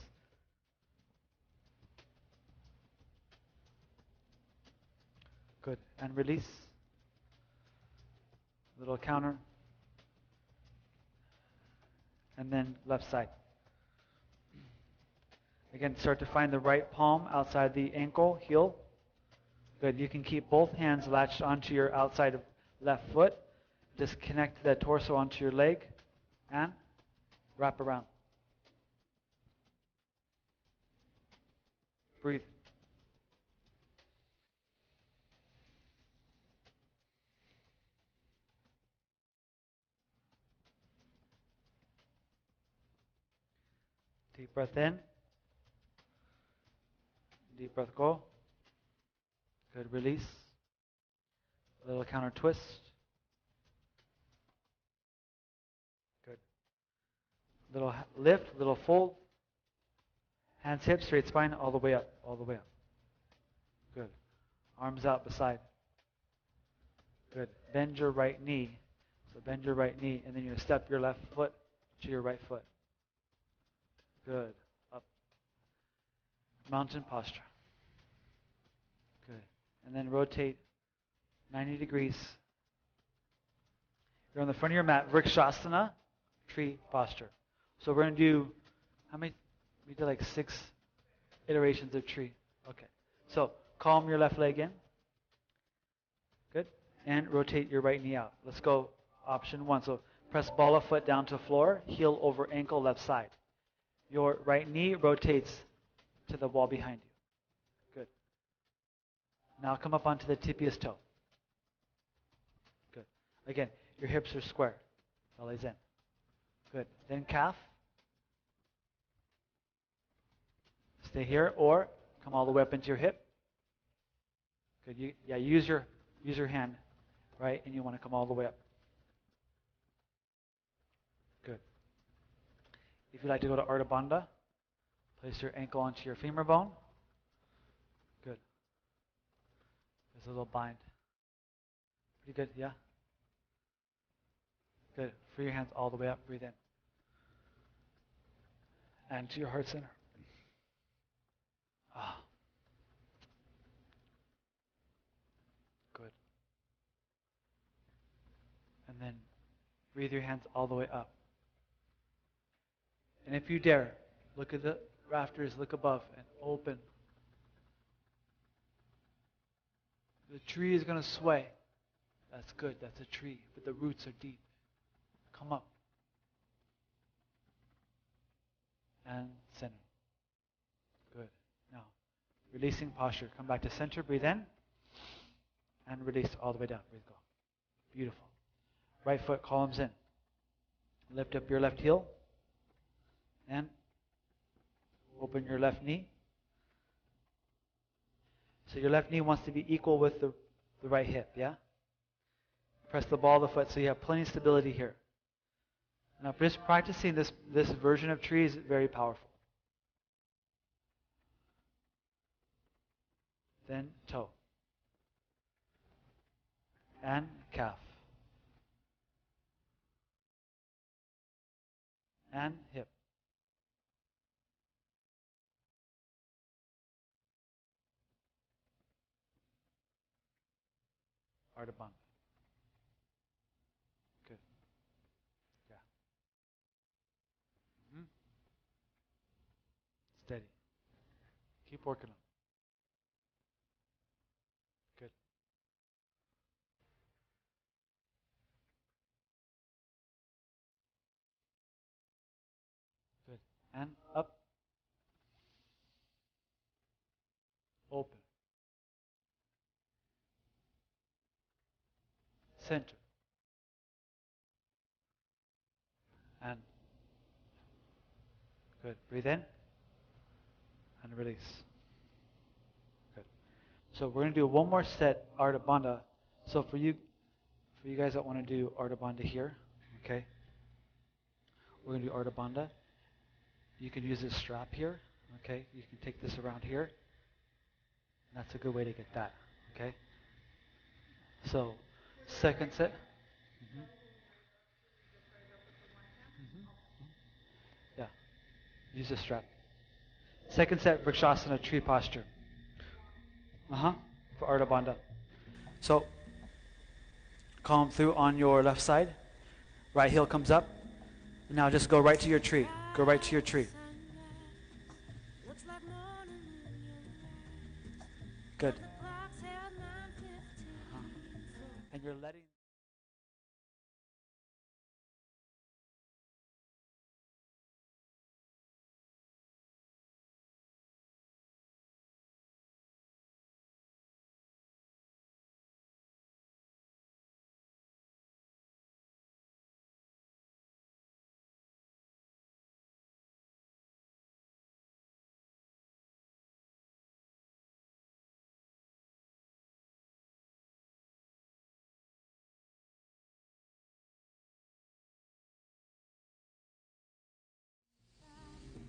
Good. And release. Little counter. And then left side. Again, start to find the right palm outside the ankle, heel. Good. You can keep both hands latched onto your outside of left foot. Just connect the torso onto your leg and wrap around. Breathe. Deep breath in. Deep breath go. Good. Release. A little counter twist. Good. Little lift, little fold. Hands, hips, straight spine, all the way up, all the way up. Good. Arms out beside. Good. Bend your right knee. So bend your right knee, and then you step your left foot to your right foot. Good. Up. Mountain posture. Good. And then rotate 90 degrees. You're on the front of your mat, Vrikshasana, tree posture. So we're going to do, how many? We did like 6 iterations of tree. Okay. So calm your left leg in. Good. And rotate your right knee out. Let's go option 1. So press ball of foot down to floor, heel over ankle left side. Your right knee rotates to the wall behind you. Good. Now come up onto the tibias toe. Good. Again, your hips are square. Belly's in. Good. Then calf. Stay here or come all the way up into your hip. Good. Use your hand, right? And you want to come all the way up. Good. If you'd like to go to Ardha Bandha, place your ankle onto your femur bone. Good. There's a little bind. Pretty good, yeah? Good. Free your hands all the way up. Breathe in. And to your heart center. Ah. Good. And then breathe your hands all the way up. And if you dare, look at the rafters, look above, and open. The tree is going to sway. That's good. That's a tree. But the roots are deep. Come up. And center. Good. Now, releasing posture. Come back to center. Breathe in. And release all the way down. Breathe, go. Beautiful. Right foot columns in. Lift up your left heel. And open your left knee. So your left knee wants to be equal with the right hip, yeah? Press the ball of the foot so you have plenty of stability here. Now just practicing this version of tree is very powerful. Then toe. And calf. And hip. Ardha Bandha. Good. Yeah. Mm-hmm. Steady. Keep working on it. Good. Good. And up. Open. Center. And good. Breathe in. And release. Good. So we're going to do one more set, Ardha Bandha. So for you guys that want to do Ardha Bandha here, okay? We're going to do Ardha Bandha. You can use this strap here, okay? You can take this around here. That's a good way to get that, okay? So, second set. Mm-hmm. Mm-hmm. Yeah, use this strap. Second set, Vrikshasana, tree posture. For Ardha Bandha. So, calm through on your left side. Right heel comes up. Now just go right to your tree. Go right to your tree. Good. And you're letting...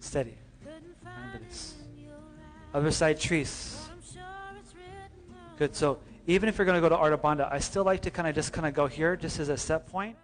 Steady. And release. Other side, trees. Good. So even if you're going to go to Ardha Bandha, I still like to kind of go here just as a set point.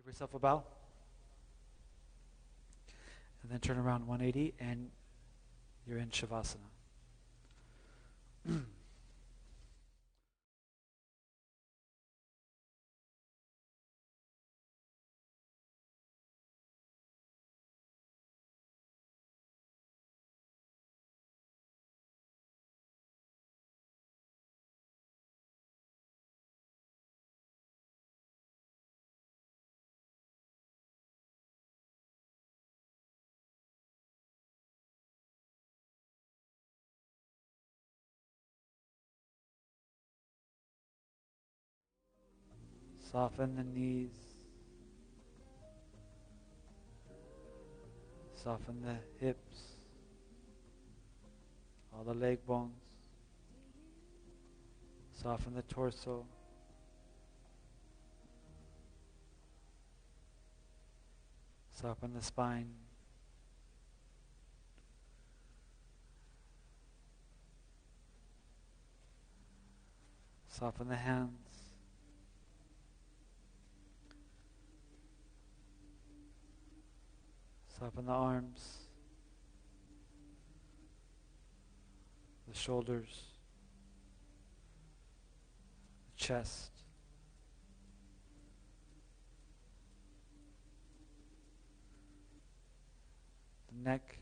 Give yourself a bow. And then turn around 180 and you're in Shavasana. Soften the knees. Soften the hips. All the leg bones. Soften the torso. Soften the spine. Soften the hands. Soften the arms. The shoulders. The chest. The neck.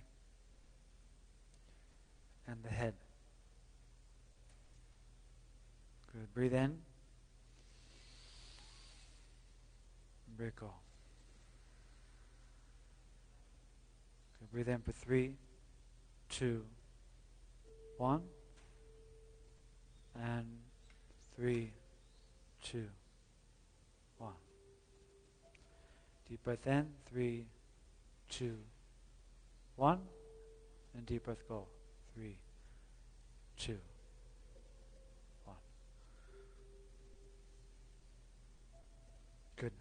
And the head. Good. Breathe in. Breathe go. Good. Breathe in for 3, 2, 1. And 3, 2, 1. Deep breath in. 3, 2, 1. And deep breath go. 3, 2, 1. Good.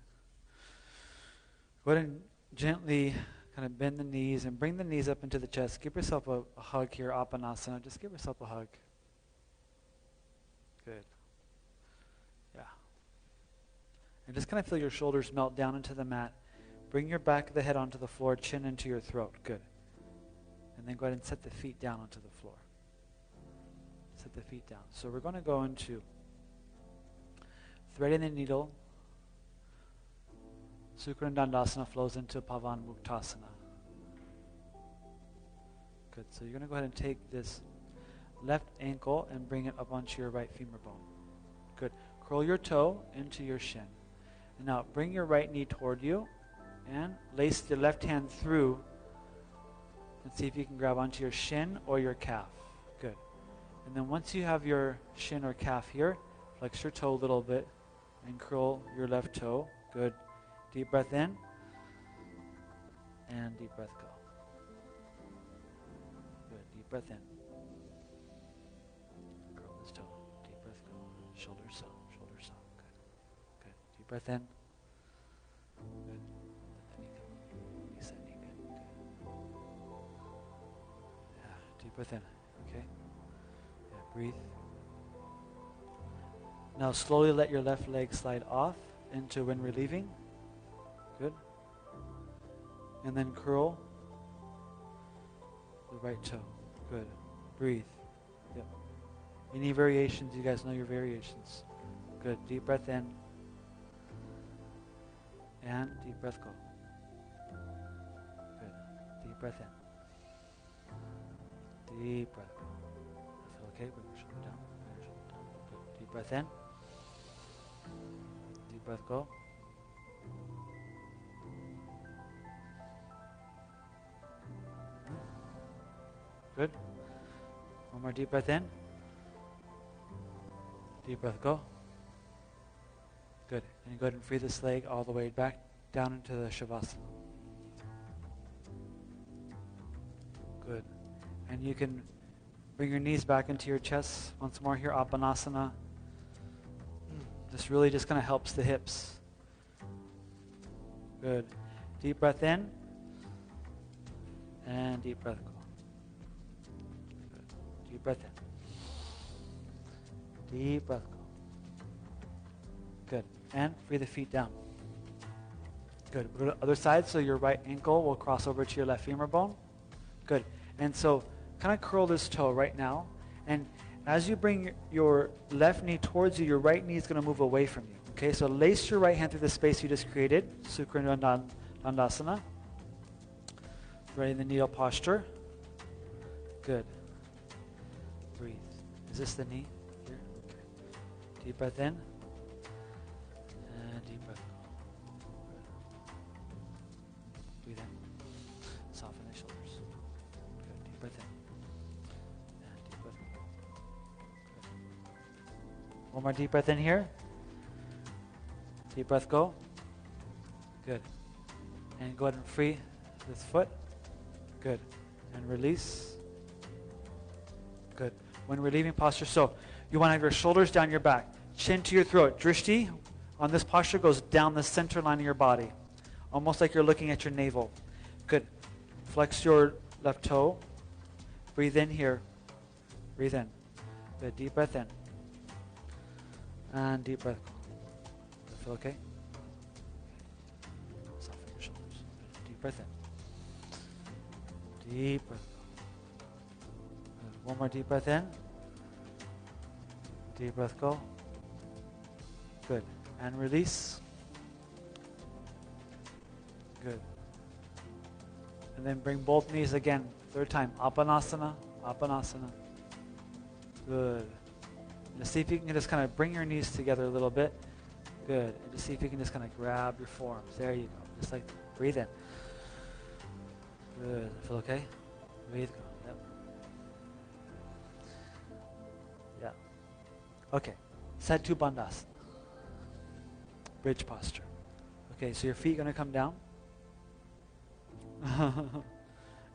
Go ahead and gently kind of bend the knees and bring the knees up into the chest. Give yourself a hug here, Apanasana. Just give yourself a hug. Good. Yeah. And just kind of feel your shoulders melt down into the mat. Bring your back of the head onto the floor, chin into your throat. Good. And then go ahead and set the feet down onto the floor. Set the feet down. So we're going to go into threading the needle. Sukha and Dandasana flows into Pavan Muktasana. Good. So you're going to go ahead and take this left ankle and bring it up onto your right femur bone. Good. Curl your toe into your shin. And now bring your right knee toward you and lace the left hand through and see if you can grab onto your shin or your calf. Good. And then once you have your shin or calf here, flex your toe a little bit and curl your left toe. Good. Deep breath in and deep breath go. Good. Deep breath in. Curl this toe. Deep breath go. Shoulders up. Shoulders up. Good. Good. Deep breath in. Good. Let the knee go. Release that knee. Good. Good. Yeah. Deep breath in. Okay. Yeah. Breathe. Now slowly let your left leg slide off into when relieving. Good. And then curl the right toe. Good. Breathe. Yep. Any variations, you guys know your variations. Good. Deep breath in. And deep breath go. Good. Deep breath in. Deep breath go. Feel okay? Bring your shoulder down. Bring your shoulder down. Good. Deep breath in. Deep breath go. Good. One more deep breath in. Deep breath go. Good. And go ahead and free this leg all the way back down into the Shavasana. Good. And you can bring your knees back into your chest once more here, Apanasana. This really just kind of helps the hips. Good. Deep breath in. And deep breath go. Deep breath in. Deep breath go. Good. And free the feet down. Good. Go to the other side, so your right ankle will cross over to your left femur bone. Good. And so kind of curl this toe right now. And as you bring your left knee towards you, your right knee is going to move away from you. Okay, so lace your right hand through the space you just created, Sukha Dandasana. Right in the needle posture. Good. Breathe. Is this the knee? Here? Okay. Deep breath in. And deep breath out. Breathe in. Soften the shoulders. Good. Deep breath in. And deep breath out. Good. One more deep breath in here. Deep breath, go. Good. And go ahead and free this foot. Good. And release. Good. When we're leaving posture, so you want to have your shoulders down your back, chin to your throat. Drishti on this posture goes down the center line of your body, almost like you're looking at your navel. Good. Flex your left toe. Breathe in here. Breathe in. Good. Deep breath in. And deep breath. Does that feel okay? Soften your shoulders. Deep breath in. Deep breath. Good. One more deep breath in. Deep breath, go. Good. And release. Good. And then bring both knees again. Third time. Apanasana. Apanasana. Good. Just see if you can just kind of bring your knees together a little bit. Good. And just see if you can just kind of grab your forearms. There you go. Just like that. Breathe in. Good. Feel okay? Breathe. Go. Yep. Yeah. Okay. Setu Bandhasana. Bridge posture. Okay, so your feet are going to come down.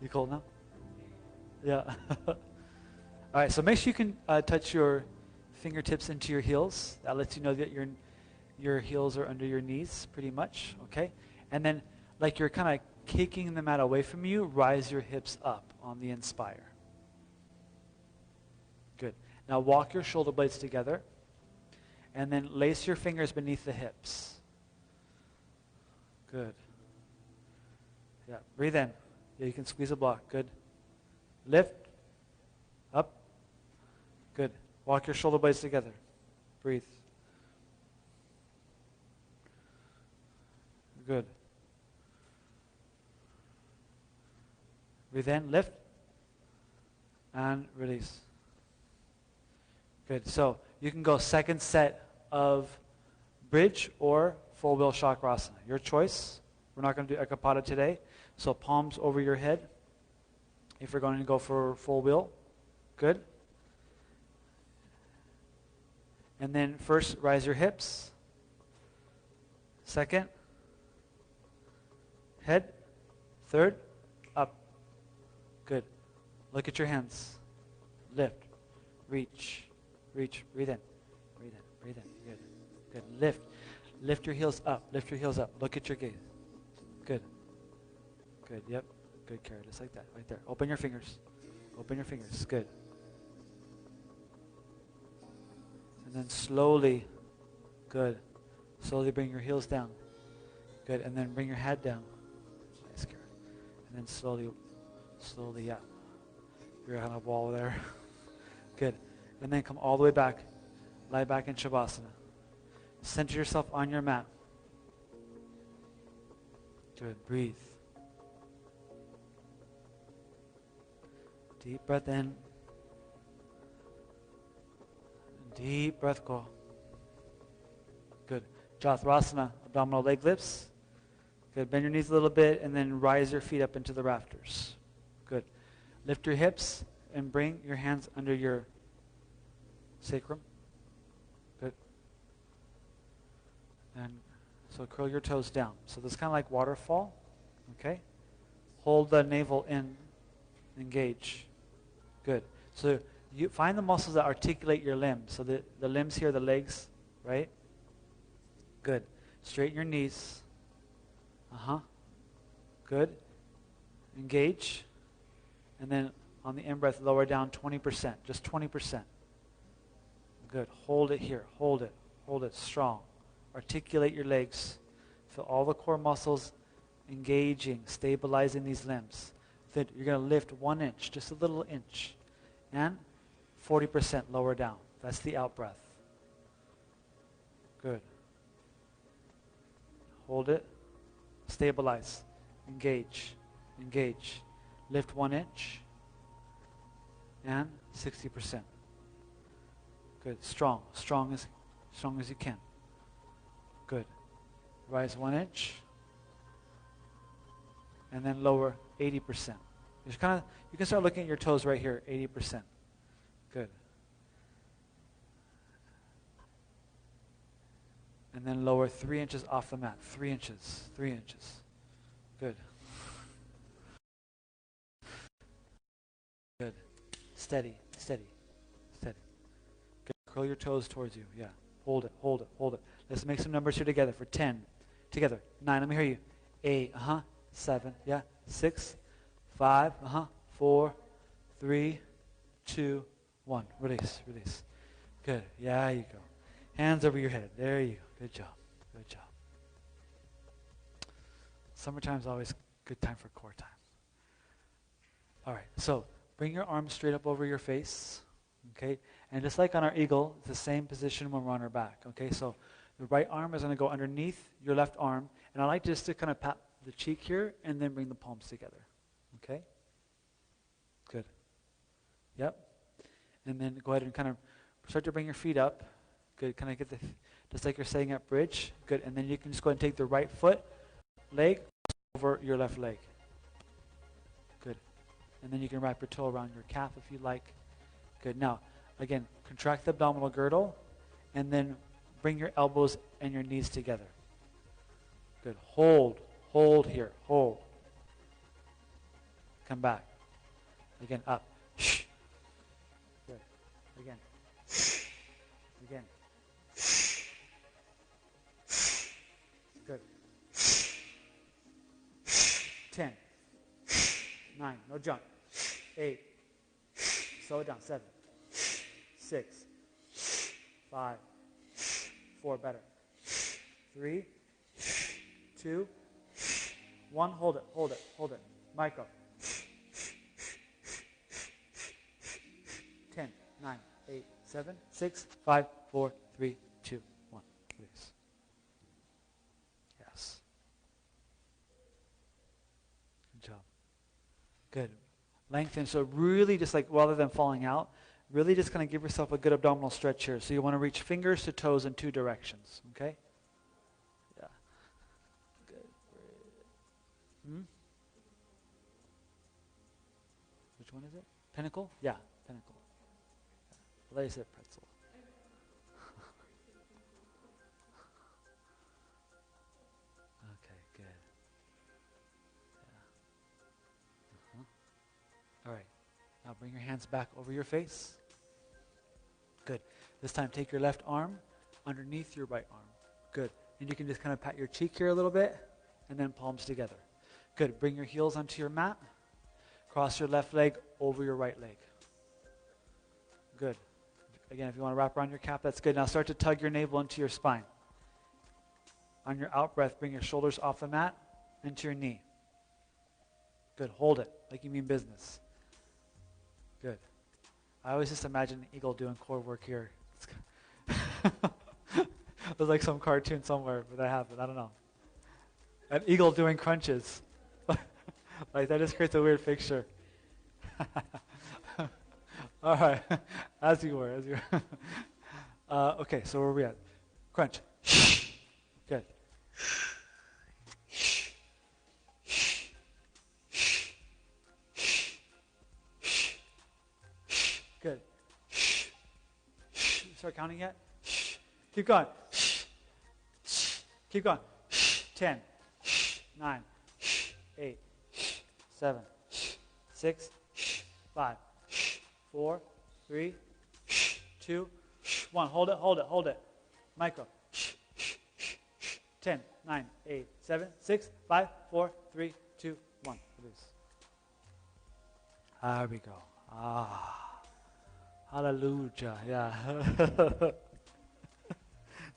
You cold now? Yeah. All right, so make sure you can touch your fingertips into your heels. That lets you know that your heels are under your knees pretty much, okay? And then like you're kind of kicking the mat away from you, rise your hips up on the inspire. Good. Now walk your shoulder blades together and then lace your fingers beneath the hips. Good. Yeah, breathe in. Yeah, you can squeeze a block. Good. Lift. Up. Good. Walk your shoulder blades together. Breathe. Good. Breathe in, lift, and release. Good. So you can go second set of bridge or full wheel chakrasana. Your choice. We're not going to do Ekapada today. So palms over your head. If you're going to go for full wheel, good. And then first, rise your hips. Second, head. Third, up. Good. Look at your hands. Lift. Reach. Reach. Breathe in. Breathe in. Breathe in. Good. Good. Lift. Lift your heels up. Lift your heels up. Look at your gaze. Good. Good. Yep. Good, Kara. Just like that. Right there. Open your fingers. Open your fingers. Good. And then slowly. Good. Slowly bring your heels down. Good. And then bring your head down. Nice, Kara. And then slowly, yeah. You're on a wall there. Good. And then come all the way back. Lie back in Shavasana. Center yourself on your mat. Good. Breathe. Deep breath in. Deep breath go. Good. Jatharasana, abdominal leg lifts. Good. Bend your knees a little bit and then rise your feet up into the rafters. Good. Lift your hips and bring your hands under your sacrum. Good. And so curl your toes down. So this is kind of like waterfall. Okay. Hold the navel in. Engage. Good. So you find the muscles that articulate your limbs. So the limbs here, the legs, right? Good. Straighten your knees. Good. Engage. And then on the in-breath, lower down 20%. Just 20%. Good. Hold it here. Hold it. Hold it strong. Articulate your legs. Feel all the core muscles engaging, stabilizing these limbs. Then you're going to lift 1 inch, just a little inch, and 40% lower down. That's the out breath. Good. Hold it. Stabilize. Engage. Engage. Lift 1 inch, and 60%. Good. Strong. Strong as you can. Good. Rise 1 inch, and then lower 80%. You can start looking at your toes right here, 80%. Good. And then lower 3 inches off the mat. 3 inches. 3 inches. Good. Good. Steady, steady, steady. Good. Curl your toes towards you. Yeah. Hold it, hold it, hold it. Let's make some numbers here together for 10. Together. 9, let me hear you. 8, 7, yeah. 6, 5, 4, 3, 2, 1. Release, release. Good. Yeah, you go. Hands over your head. There you go. Good job. Good job. Summertime's always a good time for core time. All right, so bring your arms straight up over your face, okay? And just like on our eagle, it's the same position when we're on our back, okay? So the right arm is going to go underneath your left arm, and I like just to kind of pat the cheek here and then bring the palms together, okay? Good. Yep. And then go ahead and kind of start to bring your feet up. Good. Kind of get just like you're saying at bridge. Good. And then you can just go ahead and take the right foot, leg, over your left leg. Good. And then you can wrap your toe around your calf if you like. Good. Now, again, contract the abdominal girdle, and then bring your elbows and your knees together. Good. Hold. Hold here. Hold. Come back. Again, up. Good. Again. Again. Good. 10. 9. No jump. 8. Slow it down. 7. 6. 5. 4. Better. 3. 2. 1. Hold it. Hold it. Hold it. Micro. 10. 9. 8. 7. 6. 5. 4. 3. 2. 1. Please. Yes. Good job. Good. Lengthen. So really just like rather than falling out, really just kind of give yourself a good abdominal stretch here. So you want to reach fingers to toes in 2 directions. Okay? Yeah. Good. Which one is it? Pinnacle? Yeah, pinnacle. Yeah. Lace it, pretzel. Okay, good. Yeah. All right. Now bring your hands back over your face. Good. This time take your left arm underneath your right arm. Good. And you can just kind of pat your cheek here a little bit and then palms together. Good. Bring your heels onto your mat. Cross your left leg over your right leg. Good. Again, if you want to wrap around your calf, that's good. Now start to tug your navel into your spine. On your out breath, bring your shoulders off the mat into your knee. Good. Hold it like you mean business. Good. I always just imagine an eagle doing core work here. There's like some cartoon somewhere where that happened. I don't know. An eagle doing crunches. Like that just creates a weird picture. All right. As you were. Okay, so where are we at? Crunch. Good. Good. Start counting yet? Keep going. Keep going. 10, 9, 8, 7, 6, 5, 4, 3, 2, 1. Hold it, hold it, hold it. Micro. 10, 9, 8, 7, 6, 5, 4, 3, 2, 1. Release. There we go. Hallelujah. Yeah.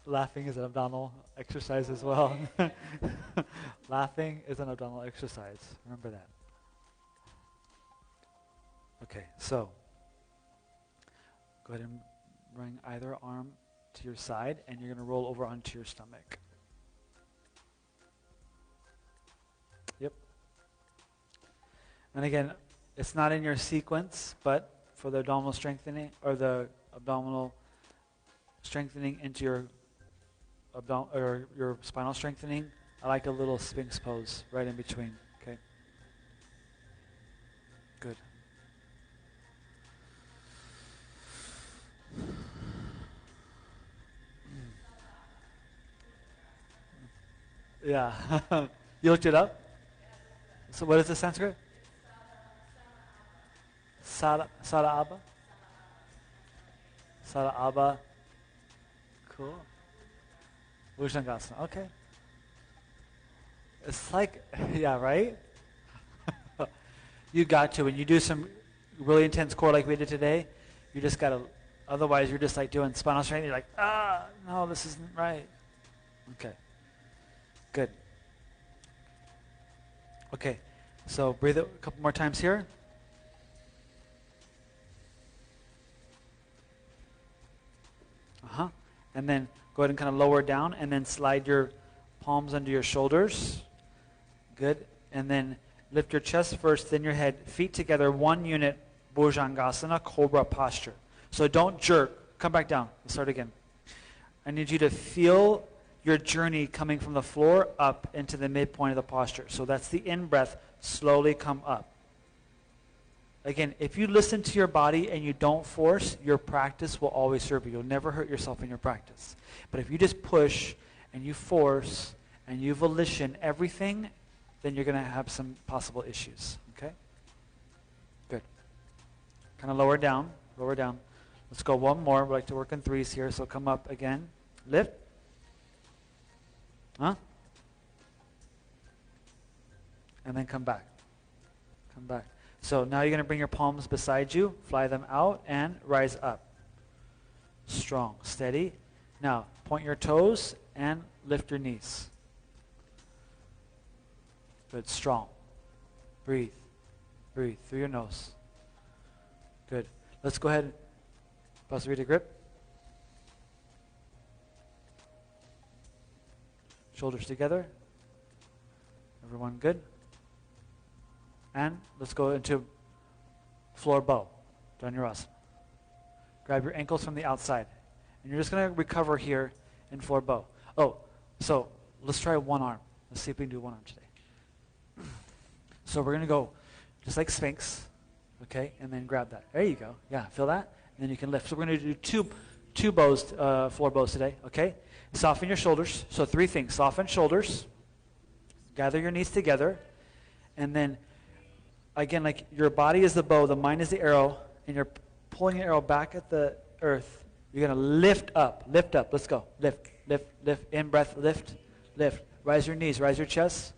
Laughing is an abdominal exercise as well. Laughing is an abdominal exercise. Remember that. Okay, so go ahead and bring either arm to your side, and you're going to roll over onto your stomach. Yep. And again, it's not in your sequence, but for the abdominal strengthening, or the abdominal strengthening into your or your spinal strengthening, I like a little Sphinx pose right in between. Okay. Good. Yeah. You looked it up? So what is the Sanskrit? Sada Abba? Sada Abba. Cool. Bhujangasana. Okay. It's like, yeah, right? You got to. When you do some really intense core like we did today, you just got to, otherwise you're just like doing spinal strength. You're like, no, this isn't right. Okay. Good. Okay. So breathe it a couple more times here. And then go ahead and kind of lower down, and then slide your palms under your shoulders. Good. And then lift your chest first, then your head. Feet together, 1 unit, Bhujangasana, cobra posture. So don't jerk. Come back down. Let's start again. I need you to feel your journey coming from the floor up into the midpoint of the posture. So that's the in-breath. Slowly come up. Again, if you listen to your body and you don't force, your practice will always serve you. You'll never hurt yourself in your practice. But if you just push and you force and you volition everything, then you're going to have some possible issues. Okay? Good. Kind of lower down. Lower down. Let's go one more. We like to work in threes here. So come up again. Lift. And then come back. Come back. So now you're going to bring your palms beside you, fly them out, and rise up. Strong, steady. Now, point your toes and lift your knees. Good, strong. Breathe. Breathe through your nose. Good. Let's go ahead. Pasavita grip. Shoulders together. Everyone good? And let's go into floor bow, Dhanurasana. Grab your ankles from the outside. And you're just going to recover here in floor bow. Oh, so let's try one arm. Let's see if we can do one arm today. So we're going to go just like Sphinx, okay, and then grab that. There you go. Yeah, feel that? And then you can lift. So we're going to do two bows, floor bows today, okay? Soften your shoulders. So 3 things. Soften shoulders. Gather your knees together. And then again, like your body is the bow, the mind is the arrow, and you're pulling the arrow back at the earth. You're going to lift up. Lift up. Let's go. Lift, lift, lift. In breath, lift, lift. Rise your knees. Rise your chest.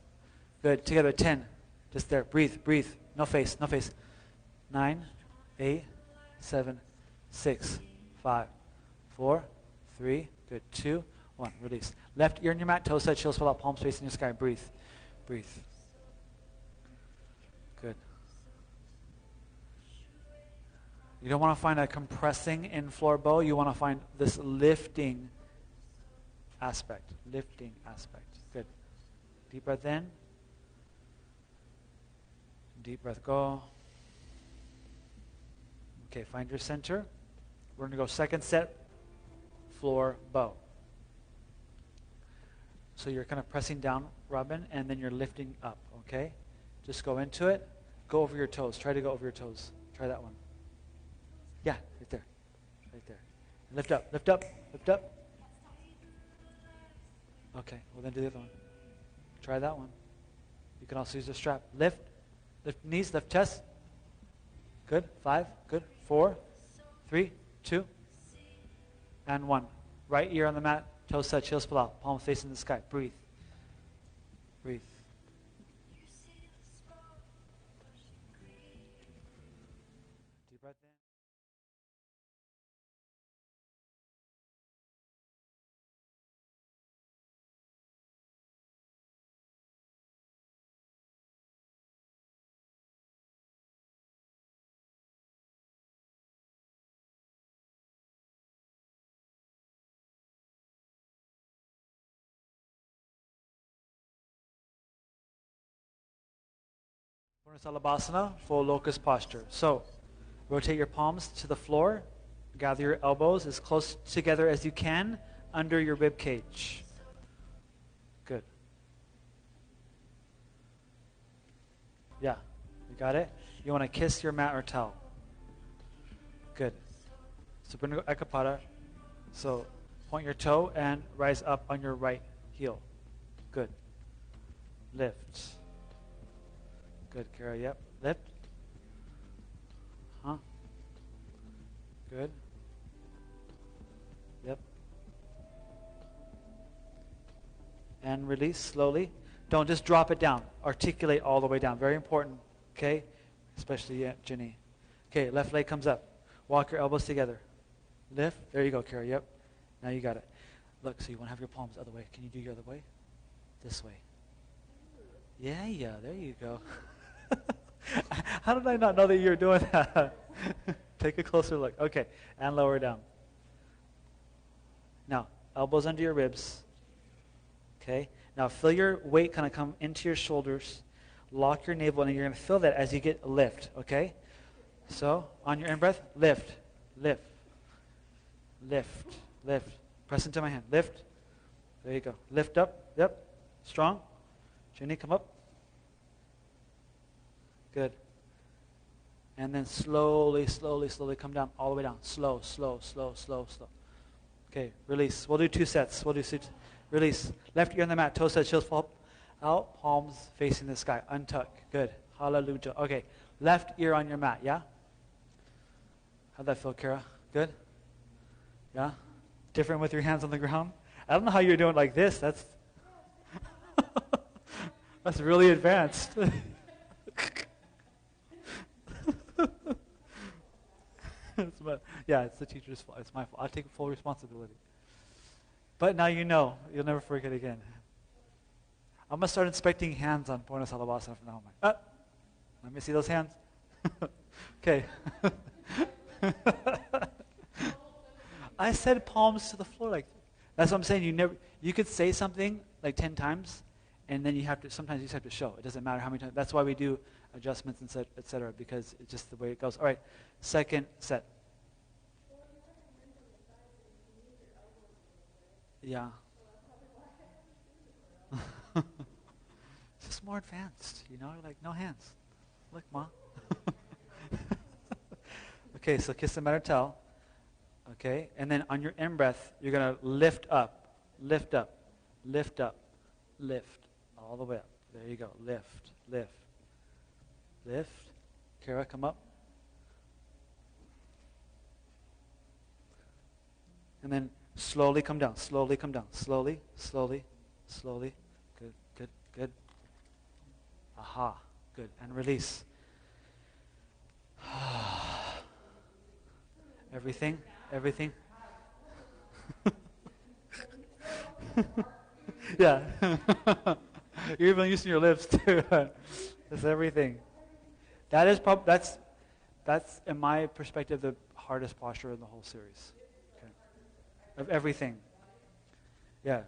Good. Together, 10. Just there. Breathe, breathe. No face, no face. 9, 8, 7, 6, 5, 4, 3. Good. 2, 1. Release. Left ear in your mat. Toes touch. Heels pull out. Palms facing the sky. Breathe. Breathe. Good. You don't want to find a compressing in floor bow. You want to find this lifting aspect. Lifting aspect. Good. Deep breath in. Deep breath go. Okay, find your center. We're going to go second set, floor bow. So you're kind of pressing down, Robin, and then you're lifting up, okay? Just go into it. Go over your toes. Try to go over your toes. Try that one. Yeah, right there. Right there. Lift up, lift up, lift up. Okay, well then do the other one. Try that one. You can also use the strap. Lift, lift knees, lift chest. Good. 5, good. 4, 3, 2, and 1. Right ear on the mat, toes touch, heels pull out, palms facing the sky. Breathe. Breathe. Deep breath in. Purnasalabhasana, full locust posture. So, rotate your palms to the floor. Gather your elbows as close together as you can under your rib cage. Good. Yeah, you got it? You want to kiss your mat or towel. Good. Supino Ekapada. So, point your toe and rise up on your right heel. Good. Lift. Good, Kara. Yep. Lift. Huh? Good. Yep. And release slowly. Don't just drop it down. Articulate all the way down. Very important. Okay? Especially Ginny. Okay, left leg comes up. Walk your elbows together. Lift. There you go, Kara. Yep. Now you got it. Look, so you want to have your palms the other way. Can you do your other way? This way. Yeah, there you go. How did I not know that you were doing that? Take a closer look. Okay, and lower down. Now, elbows under your ribs. Okay, now feel your weight kind of come into your shoulders. Lock your navel, and you're going to feel that as you get a lift, okay? So, on your in-breath, lift, lift, lift, lift. Press into my hand. Lift. There you go. Lift up. Yep. Strong. Jenny, come up. Good. And then slowly, slowly, slowly come down, all the way down. Slow, slow, slow, slow, slow. Okay, release. We'll do 2 sets. We'll do 6. Release. Left ear on the mat. Toes touch, heels fall out, palms facing the sky. Untuck. Good. Hallelujah. Okay, left ear on your mat, yeah? How'd that feel, Kara? Good? Yeah? Different with your hands on the ground? I don't know how you're doing like this. That's that's really advanced. It's the teacher's fault. It's my fault. I take full responsibility. But now you know. You'll never forget again. I'm going to start inspecting hands on Purnasalabhasana from now on. Let me see those hands. Okay. I said palms to the floor. Like that's what I'm saying. You could say something like 10 times, and then sometimes you just have to show. It doesn't matter how many times. That's why we do adjustments, and et cetera, because it's just the way it goes. All right, second set. Yeah. It's just more advanced, like no hands. Look, Ma. Okay, so kiss the mat or towel. Okay, and then on your in-breath, you're going to lift up, lift up, lift up, lift, all the way up. There you go. Lift, lift, lift. Kara, come up. And then slowly come down, slowly come down. Slowly, slowly, slowly. Good, good, good. Aha, good. And release. Everything, everything. Yeah. You're even using your lips too. That's everything. That is that's in my perspective the hardest posture in the whole series. Okay. Of everything. Yeah.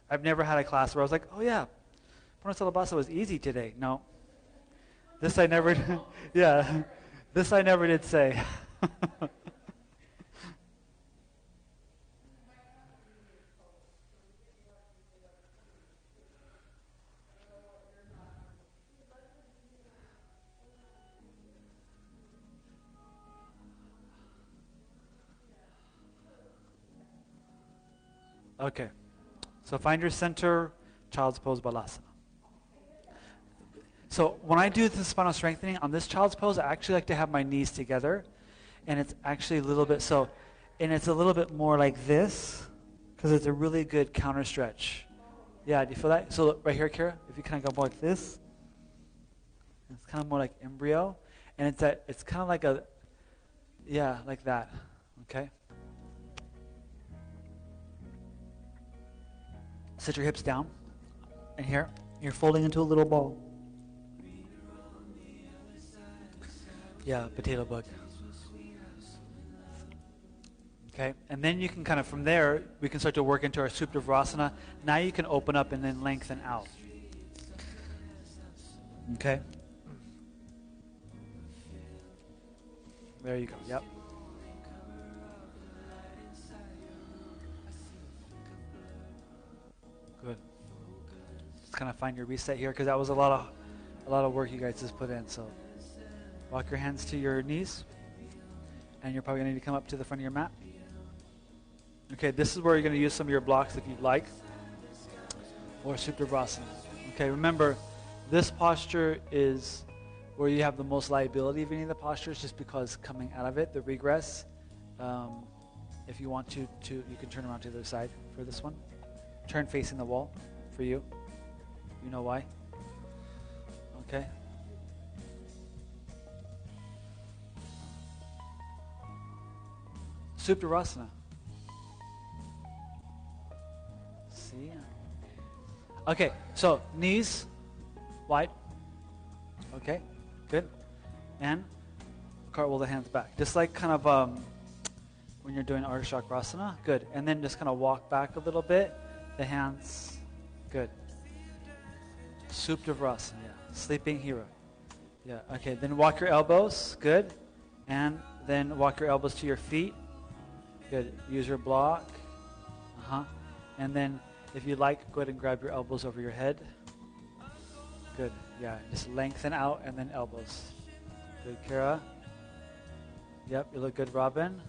I've never had a class where I was like, oh yeah, Purnasalabhasana was easy today. No. This I never yeah. This I never did say. Okay, so find your center, child's pose balasana. So when I do the spinal strengthening on this child's pose, I actually like to have my knees together, and it's actually a little bit and it's a little bit more like this, because it's a really good counter stretch. Yeah, do you feel that? So look, right here, Kara, if you kind of go more like this, it's kind of more like embryo, and it's kind of like like that, okay? Sit your hips down, and here, you're folding into a little ball. Yeah, potato bug. Okay, and then you can kind of, from there, we can start to work into our Suptavrasana. Now you can open up and then lengthen out. Okay? There you go. Yep. Good. Just kind of find your reset here because that was a lot of work you guys just put in. So walk your hands to your knees, and you're probably going to need to come up to the front of your mat. Okay, this is where you're going to use some of your blocks if you'd like, or Suprabhasana. Okay, remember, this posture is where you have the most liability of any of the postures, just because coming out of it, the regress. If you want to you can turn around to the other side for this one. Turn facing the wall for you. You know why? Okay. Suprabhasana. See? Okay, so knees wide. Okay, good. And cartwheel the hands back. Just like kind of when you're doing Ardha Chakrasana. Good. And then just kind of walk back a little bit. The hands. Good. Suprabhasana. Yeah. Sleeping hero. Yeah. Okay, then walk your elbows. Good. And then walk your elbows to your feet. Good. Use your block. And then if you like, go ahead and grab your elbows over your head. Good. Yeah. Just lengthen out and then elbows. Good, Kara. Yep. You look good, Robin.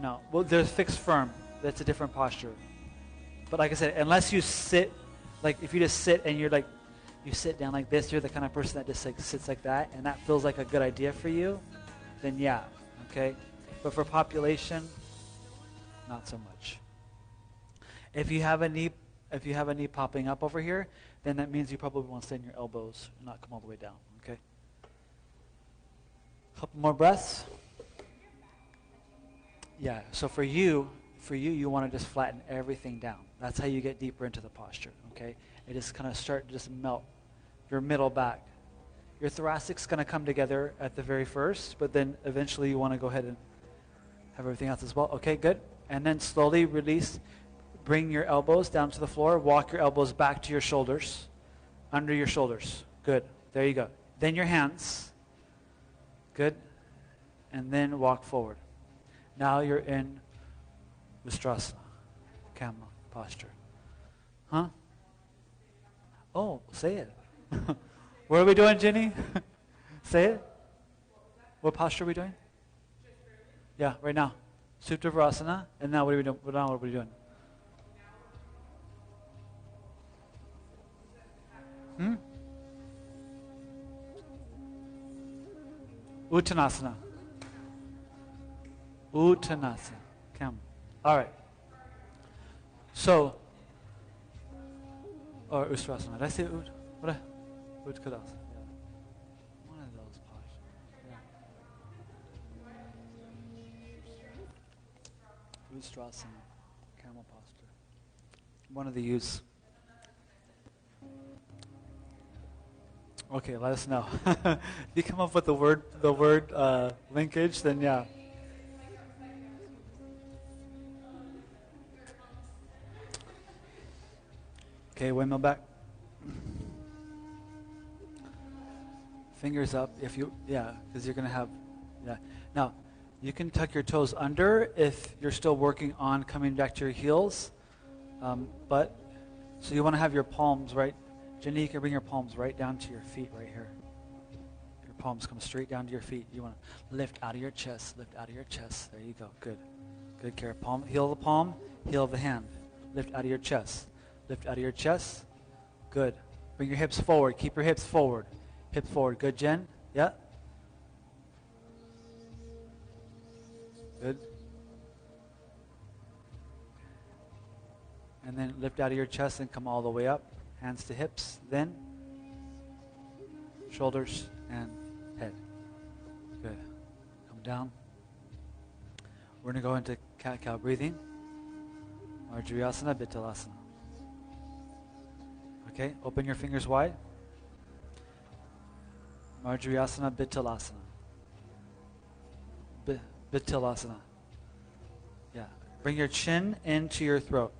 No. Well, there's fixed firm. That's a different posture. But like I said, unless you sit, like if you just sit and you're like, you sit down like this, you're the kind of person that just like sits like that, and that feels like a good idea for you, then yeah, okay? But for population, not so much. If you have a knee popping up over here, then that means you probably want to stay in your elbows and not come all the way down, okay? Couple more breaths. Yeah, so for you, you want to just flatten everything down. That's how you get deeper into the posture, okay? It just kind of start to just melt your middle back. Your thoracic's going to come together at the very first, but then eventually you want to go ahead and have everything else as well. Okay, good. And then slowly release. Bring your elbows down to the floor. Walk your elbows back to your shoulders, under your shoulders. Good. There you go. Then your hands. Good. And then walk forward. Now you're in Ustrasana, camel posture. Huh? Oh, say it. What are we doing, Jenny? Say it. What posture are we doing? Yeah, right now. Suprabhasana. And now what are we doing? Now what are we doing? Uttanasana. Uttanasana. Camel. All right. So, or Ustrasana. Did I say Ut? What? Uttanasana. Yeah. One of those postures. Yeah. Ustrasana. Camel posture. One of the U's. Okay, let us know. If you come up with the word linkage, then yeah. Okay, windmill back. Fingers up if you, because you're going to have, Now, you can tuck your toes under if you're still working on coming back to your heels. So you want to have your palms right. Jenny, you can bring your palms right down to your feet right here. Your palms come straight down to your feet. You want to lift out of your chest, lift out of your chest. There you go. Good. Good, Kara. Palm, heel the palm, heel the hand. Lift out of your chest. Lift out of your chest. Good. Bring your hips forward. Keep your hips forward. Hips forward. Good, Jen? Yeah? Good. And then lift out of your chest and come all the way up. Hands to hips. Then shoulders and head. Good. Come down. We're going to go into cat-cow breathing. Marjariyasana, Bittalasana. Okay, open your fingers wide. Marjariyasana, Bittalasana. Bittalasana. Yeah. Bring your chin into your throat.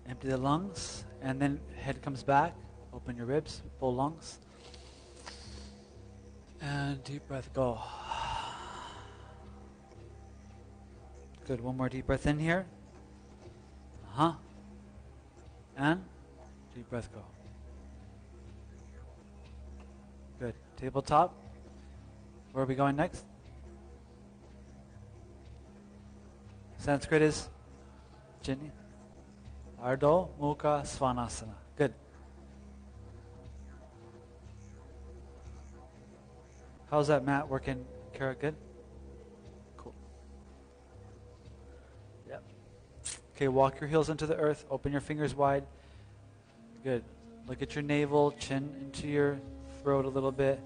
Empty the lungs And then head comes back. Open your ribs, full lungs. And deep breath, go. Good, one more deep breath in here. And deep breath, go. Good. Tabletop. Where are we going next? Sanskrit is Jini. Ardha Mukha Svanasana. Good. How's that mat working, Kara? Good? Cool. Yep. Okay, walk your heels into the earth. Open your fingers wide. Good. Look at your navel, chin into your throat a little bit.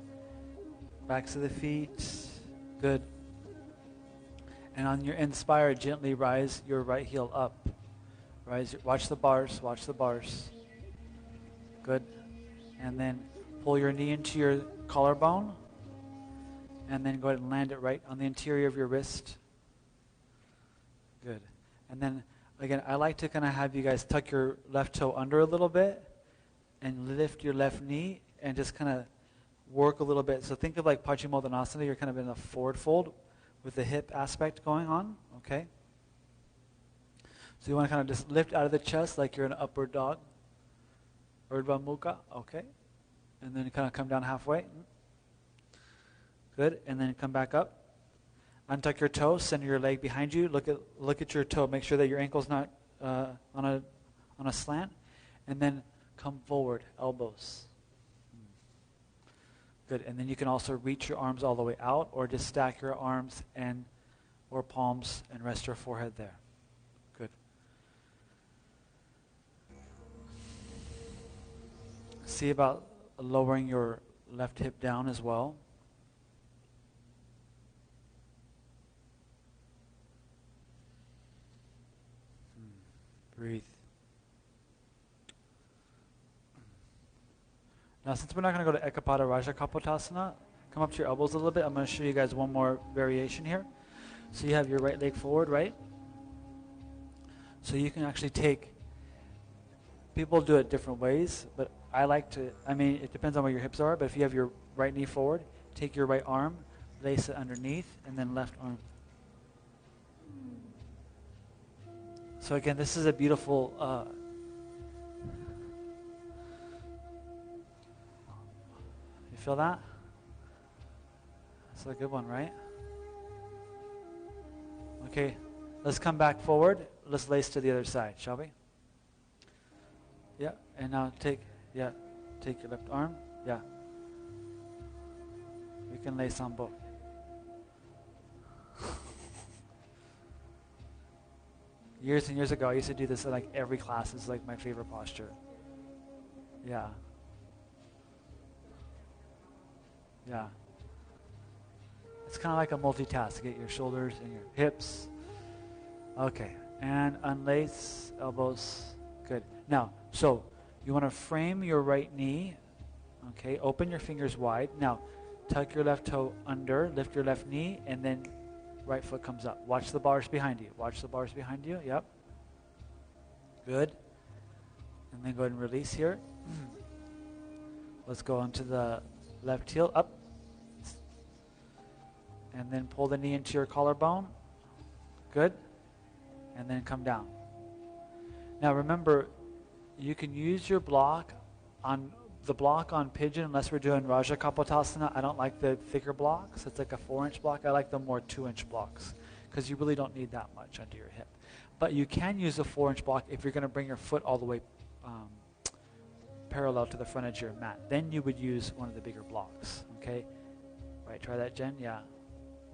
Backs of the feet. Good. And on your inspire, gently rise your right heel up. Watch the bars, watch the bars. Good. And then pull your knee into your collarbone. And then go ahead and land it right on the interior of your wrist. Good. And then, again, I like to kind of have you guys tuck your left toe under a little bit and lift your left knee and just kind of work a little bit. So think of like Paschimottanasana. You're kind of in a forward fold with the hip aspect going on, okay? So you want to kind of just lift out of the chest like you're an upward dog. Urdhva Mukha, okay? And then kind of come down halfway. Good, and then come back up. Untuck your toe, center your leg behind you. Look at your toe. Make sure that your ankle's not on a slant. And then come forward, elbows. Good, and then you can also reach your arms all the way out or just stack your arms or palms and rest your forehead there. Good. See about lowering your left hip down as well. Breathe. Now, since we're not going to go to Ekapada Raja Kapotasana, come up to your elbows a little bit. I'm going to show you guys one more variation here. So you have your right leg forward, right? So you can actually take, people do it different ways, but I like to, it depends on where your hips are, but if you have your right knee forward, take your right arm, lace it underneath, and then left arm. So again, this is a beautiful, you feel that? That's a good one, right? Okay, let's come back forward. Let's lace to the other side, shall we? Yeah, and now take your left arm. Yeah. We can lace on both. Years and years ago, I used to do this at like every class. It's like my favorite posture. Yeah. Yeah. It's kind of like a multitask. Get your shoulders and your hips. Okay. And unlace, elbows. Good. Now, so you want to frame your right knee. Okay. Open your fingers wide. Now, tuck your left toe under, lift your left knee, and then right foot comes up. Watch the bars behind you. Watch the bars behind you. Yep. Good. And then go ahead and release here. Let's go onto the left heel. Up. And then pull the knee into your collarbone. Good. And then come down. Now remember, you can use your block on pigeon, unless we're doing Raja Kapotasana. I don't like the thicker blocks. It's like a 4-inch block. I like the more 2-inch blocks because you really don't need that much under your hip. But you can use a 4-inch block if you're going to bring your foot all the way parallel to the front edge of your mat. Then you would use one of the bigger blocks. Okay? Right, try that, Jen? Yeah.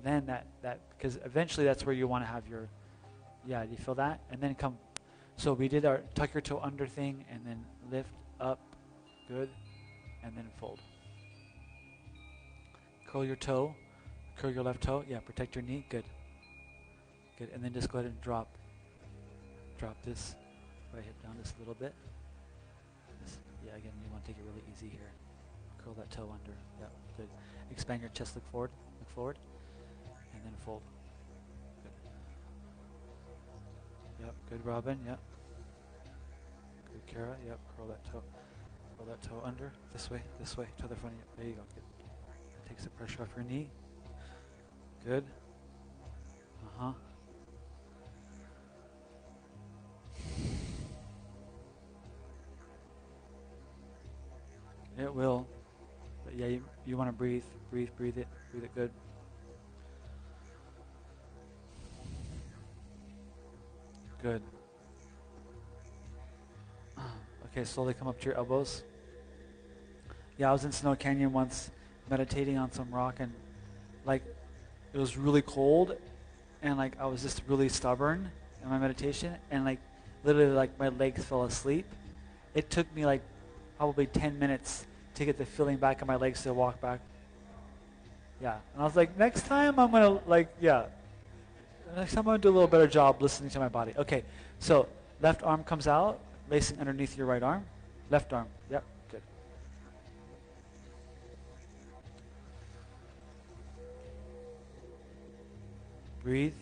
Then that because eventually that's where you want to have your, yeah, do you feel that? And then come, so we did our tuck your toe under thing and then lift up. Good. And then fold. Curl your toe. Curl your left toe. Yeah, protect your knee. Good. Good. And then just go ahead and drop this right hip down just a little bit. Yeah, again, you want to take it really easy here. Curl that toe under. Yeah, good. Expand your chest, look forward. Look forward. And then fold. Good. Yep, good, Robin. Yep. Good, Kara. Yep, curl that toe. Curl that toe under. This way, to the front. Yep, there you go. Good. That takes the pressure off your knee. Good. Uh-huh. It will. But yeah, you want to breathe it good. Good. Okay, slowly come up to your elbows. Yeah, I was in Snow Canyon once meditating on some rock, and like it was really cold, and like I was just really stubborn in my meditation, and like literally like my legs fell asleep. It took me like probably 10 minutes to get the feeling back in my legs to walk back. Yeah, and I was like, next time I'm gonna next time I'm gonna do a little better job listening to my body. Okay, so left arm comes out, lacing underneath your right arm. Left arm. Yep, good. Breathe.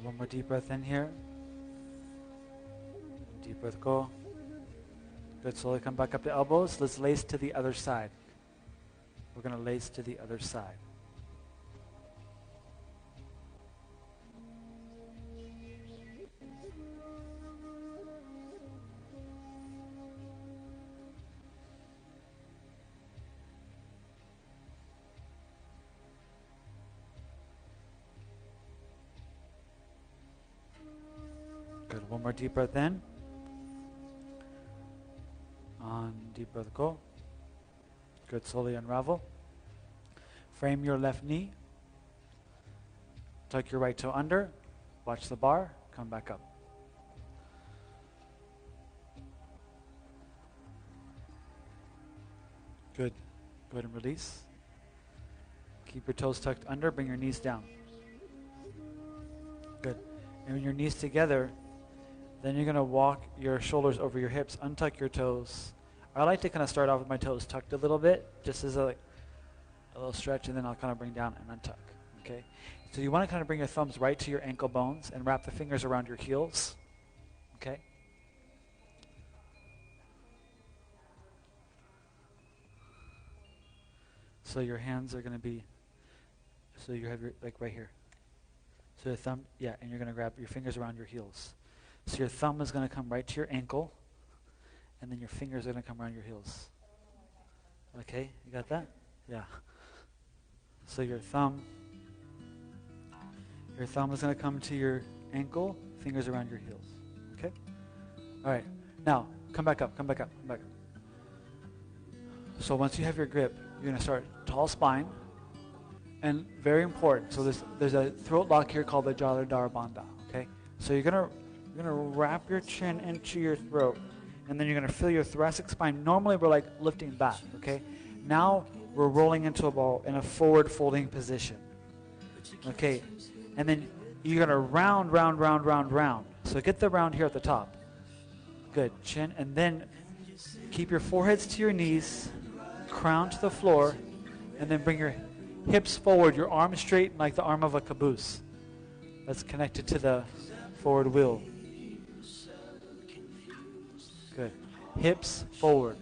One more deep breath in here. Deep breath, go. Good, slowly come back up to elbows. Let's lace to the other side. We're going to lace to the other side. Good, one more deep breath in. On, deep breath, go. Good, slowly unravel. Frame your left knee. Tuck your right toe under. Watch the bar. Come back up. Good. Go ahead and release. Keep your toes tucked under. Bring your knees down. Good. And when your knees together, then you're going to walk your shoulders over your hips. Untuck your toes. I like to kind of start off with my toes tucked a little bit, just as a little stretch, and then I'll kind of bring down and untuck. Okay? So you want to kind of bring your thumbs right to your ankle bones and wrap the fingers around your heels. Okay? So your hands are going to be, so you have your, like right here. So your thumb, yeah, and you're going to grab your fingers around your heels. So your thumb is going to come right to your ankle, and then your fingers are going to come around your heels. Okay, you got that? Yeah. So your thumb is going to come to your ankle, fingers around your heels. Okay? All right. Now, come back up. So once you have your grip, you're going to start tall spine, and very important. So there's a throat lock here called the Jalandhara Bandha. Okay? So you're going to wrap your chin into your throat, and then you're going to feel your thoracic spine. Normally we're like lifting back, okay? Now we're rolling into a ball in a forward folding position. Okay, and then you're going to round. So get the round here at the top. Good, chin, and then keep your foreheads to your knees, crown to the floor, and then bring your hips forward, your arms straight like the arm of a caboose. That's connected to the forward wheel. Good. Hips forward.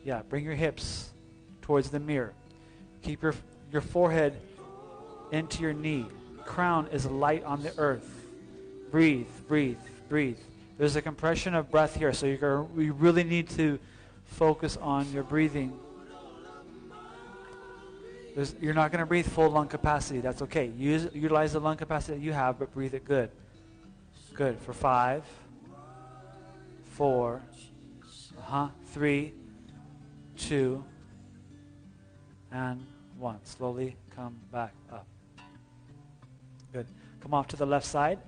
Yeah, bring your hips towards the mirror. Keep your forehead into your knee. Crown is light on the earth. Breathe. There's a compression of breath here, so we really need to focus on your breathing. You're not going to breathe full lung capacity. That's okay. Utilize the lung capacity that you have, but breathe it good. Good. For 5, 4, 3, 2, and 1. Slowly come back up. Good. Come off to the left side.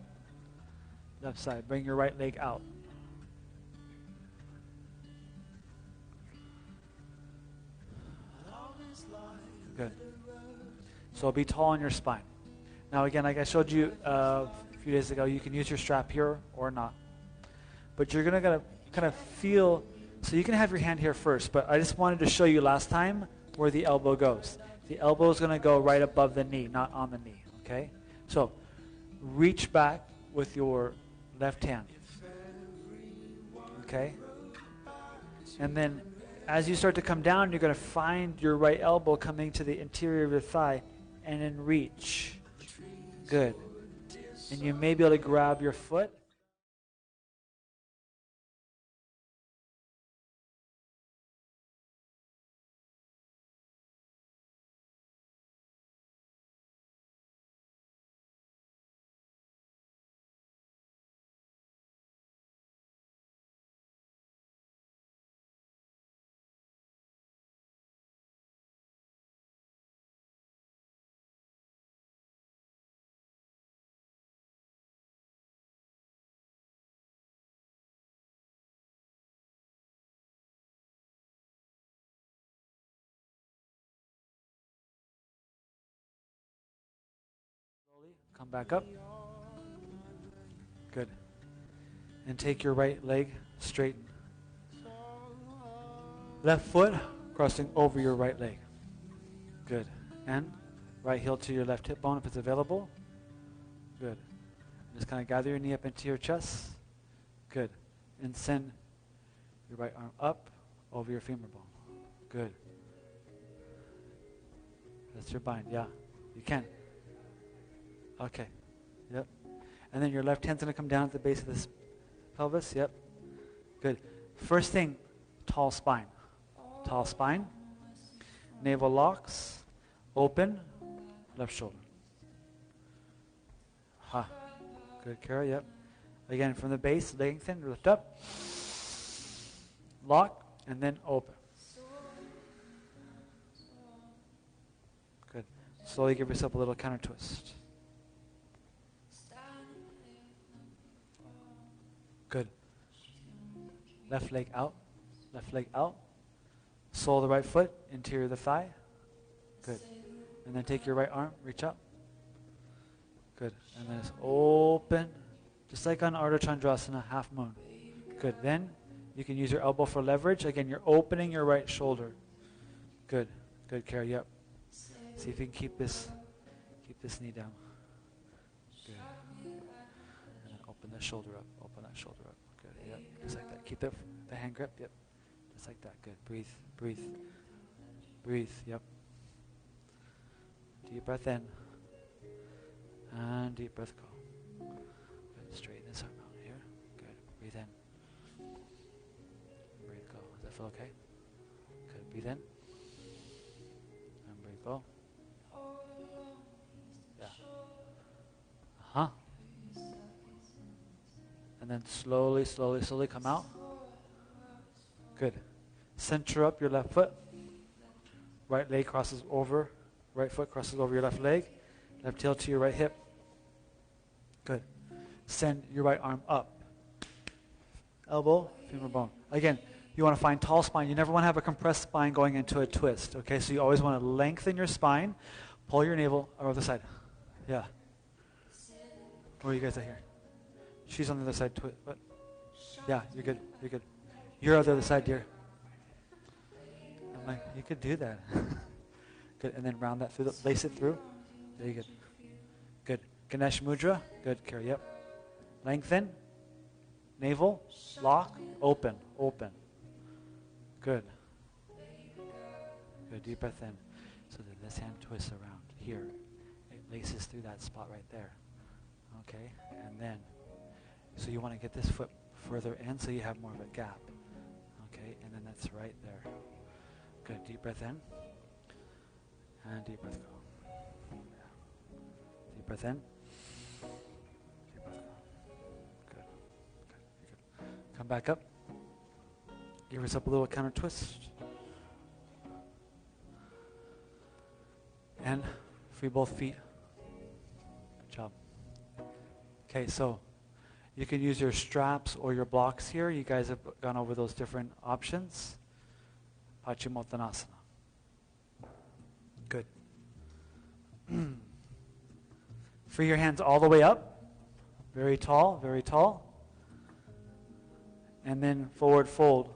Left side. Bring your right leg out. Good. So be tall on your spine. Now again, like I showed you a few days ago, you can use your strap here or not. But you're going to kind of feel, so you can have your hand here first, but I just wanted to show you last time where the elbow goes. The elbow is going to go right above the knee, not on the knee, okay? So reach back with your left hand, okay? And then as you start to come down, you're going to find your right elbow coming to the interior of your thigh and then reach. Good. And you may be able to grab your foot. Slowly come back up. Good. And take your right leg straight. Left foot crossing over your right leg. Good. And right heel to your left hip bone if it's available. Good. Just kind of gather your knee up into your chest. Good. And send your right arm up over your femur bone. Good. That's your bind. Yeah. You can. Okay. Yep. And then your left hand's going to come down at the base of this pelvis. Yep. Good. First thing, tall spine. Tall spine. Navel locks. Open. Left shoulder. Ha. Good, Kara. Yep. Again, from the base, lengthen, lift up. Lock, and then open. Good. Slowly give yourself a little counter twist. Good. Left leg out. Left leg out. Sole of the right foot, interior of the thigh. Good. And then take your right arm, reach up. Good. And then it's open. Just like on Ardha Chandrasana, half moon. Good. Then you can use your elbow for leverage. Again, you're opening your right shoulder. Good. Good, Kara. Yep. See if you can keep this knee down. Good. And then open the shoulder up. Open that shoulder up. Good. Yep. Just like that. Keep the hand grip. Yep. Just like that. Good. Breathe. Breathe. Breathe. Yep. Deep breath in. And deep breath go. Good. Straighten this arm out here. Good. Breathe in. Breathe go. Does that feel okay? Good. Breathe in. And breathe go. Yeah. Uh-huh. And then slowly, slowly, slowly come out. Good. Center up your left foot. Right leg crosses over. Right foot crosses over your left leg. Left heel to your right hip. Good. Send your right arm up. Elbow, femur bone. Again, you want to find tall spine. You never want to have a compressed spine going into a twist. Okay, so you always want to lengthen your spine. Pull your navel over the side. Yeah. Where are you guys at here? She's on the other side. What? Yeah, you're good. You're good. You're on the other side, dear. I'm like, you could do that. Good. And then round that through. Lace it through. Very good. Good. Ganesh Mudra. Good, Kara. Yep. Lengthen. Navel. Lock. Open. Open. Good. Good. Deep breath in. So that this hand twists around here. It laces through that spot right there. Okay. And then, so you want to get this foot further in so you have more of a gap. Okay. And then that's right there. Good. Deep breath in. And deep breath go. Yeah. Deep breath in. Deep breath go. Good. Good. Good. Come back up. Give yourself a little counter twist. And free both feet. Good job. Okay, so you can use your straps or your blocks here. You guys have gone over those different options. Paschimottanasana. Good. Free your hands all the way up. Very tall, very tall. And then forward fold.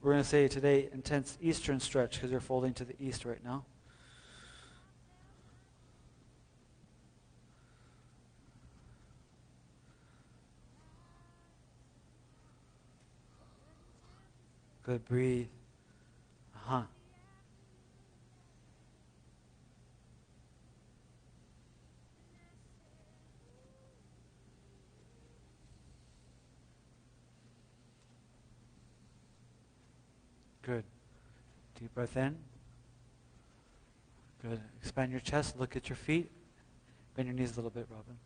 We're going to say today intense Eastern stretch because you're folding to the east right now. Good, breathe. Uh-huh. Good. Deep breath in. Good. Expand your chest. Look at your feet. Bend your knees a little bit, Robin.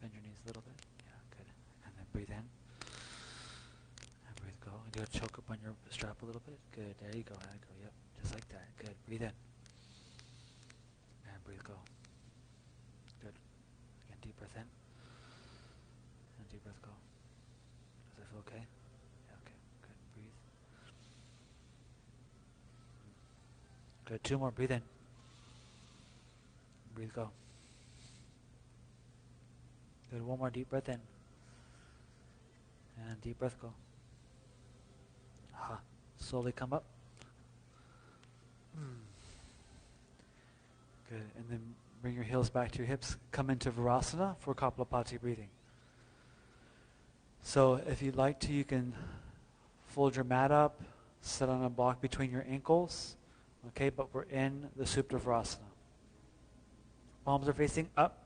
Bend your knees a little bit. Yeah, good. And then breathe in. And breathe go. And do a choke up on your strap a little bit. Good. There you go. There you go. Yep. Just like that. Good. Breathe in. And breathe go. Good. Again, deep breath in. And deep breath go. Does that feel okay? Yeah, okay. Good. Breathe. Good. 2 more. Breathe in. Breathe go. Good. 1 more deep breath in. And deep breath go. Slowly come up. Good. And then bring your heels back to your hips. Come into Virasana for Kapalabhati breathing. So if you'd like to, you can fold your mat up, sit on a block between your ankles. Okay, but we're in the Supta Virasana. Palms are facing up.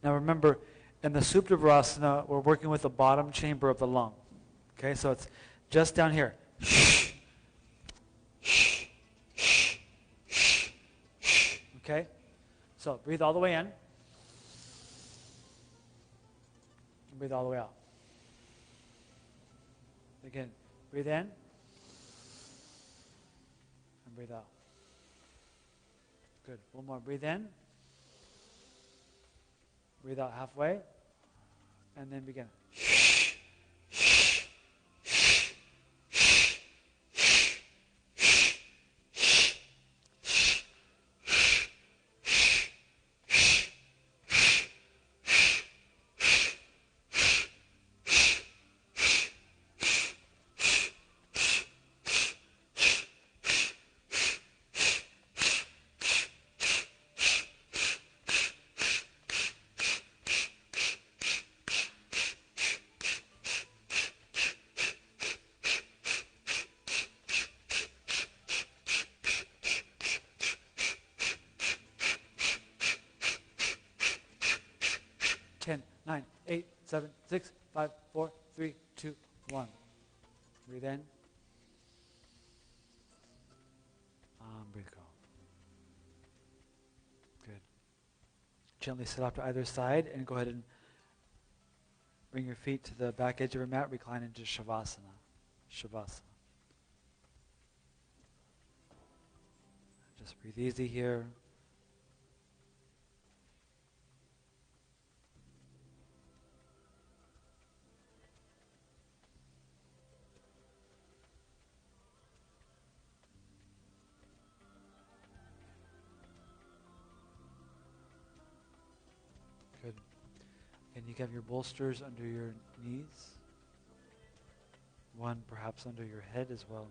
Now remember, in the Supta Virasana, we're working with the bottom chamber of the lung. Okay, so it's just down here. Okay, so breathe all the way in. And breathe all the way out. Again, breathe in. And breathe out. Good. 1 more. Breathe in. Breathe out halfway. And then begin. Ten, 9, 8, 7, 6, 5, 4, 3, 2, 1. Breathe in. Breathe go. Good. Gently sit up to either side and go ahead and bring your feet to the back edge of your mat. Recline into Shavasana. Shavasana. Just breathe easy here. Good. And you can have your bolsters under your knees. One perhaps under your head as well.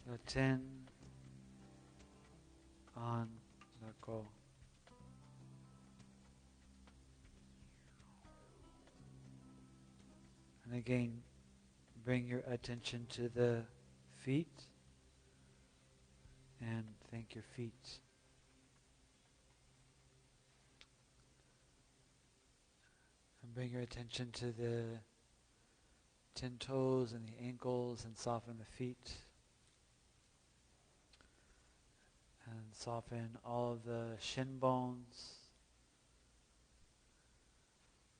So 10 on, let go. And again, bring your attention to the feet and thank your feet. And bring your attention to the 10 toes and the ankles and soften the feet. And soften all of the shin bones,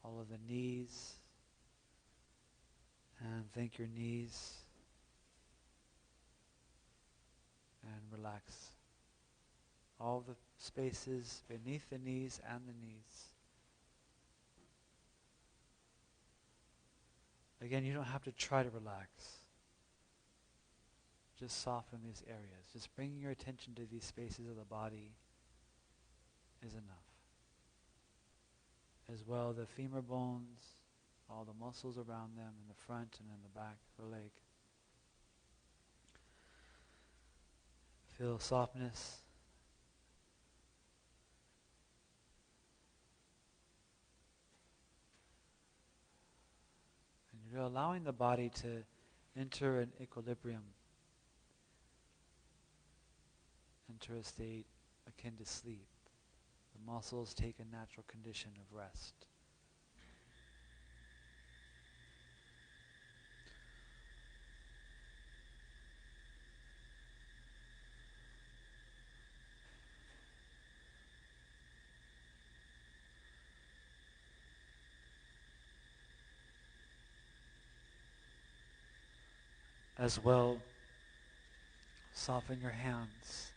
all of the knees. And thank your knees. And relax all the spaces beneath the knees and the knees. Again, you don't have to try to relax. Just soften these areas. Just bringing your attention to these spaces of the body is enough. As well, the femur bones, all the muscles around them in the front and in the back of the leg. Feel softness. And you're allowing the body to enter an equilibrium, enter a state akin to sleep. The muscles take a natural condition of rest. As well, soften your hands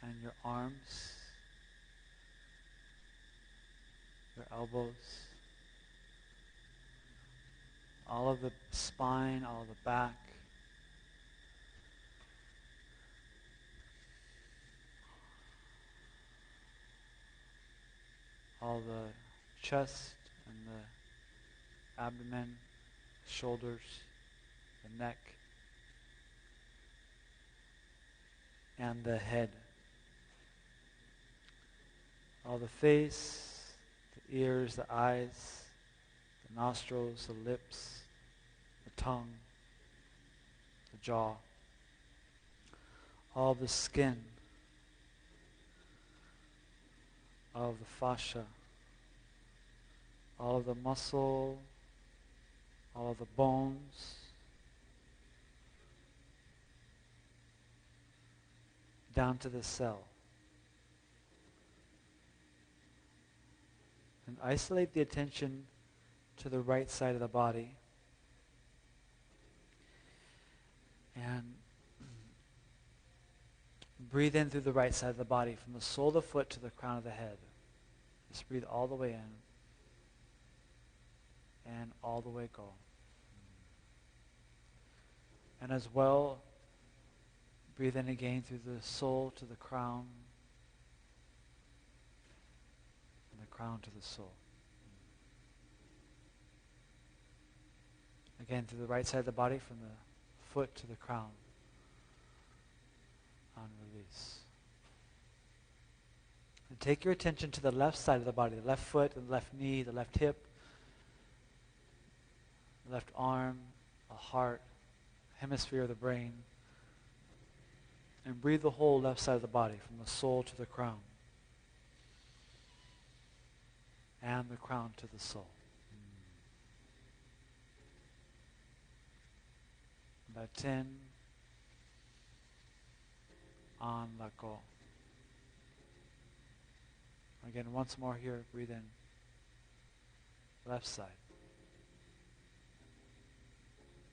and your arms, your elbows, all of the spine, all of the back. All the chest and the abdomen, shoulders, the neck, and the head. All the face, the ears, the eyes, the nostrils, the lips, the tongue, the jaw, all the skin, all of the fascia, all of the muscle, all of the bones, down to the cell. And isolate the attention to the right side of the body. And breathe in through the right side of the body, from the sole of the foot to the crown of the head. Just breathe all the way in. And all the way go. And as well, breathe in again through the sole to the crown. And the crown to the sole. Again, through the right side of the body, from the foot to the crown. On release. And take your attention to the left side of the body, the left foot, the left knee, the left hip, the left arm, the heart, hemisphere of the brain. And breathe the whole left side of the body, from the sole to the crown. And the crown to the sole. About 10. On, let go. Again, once more here, breathe in. Left side.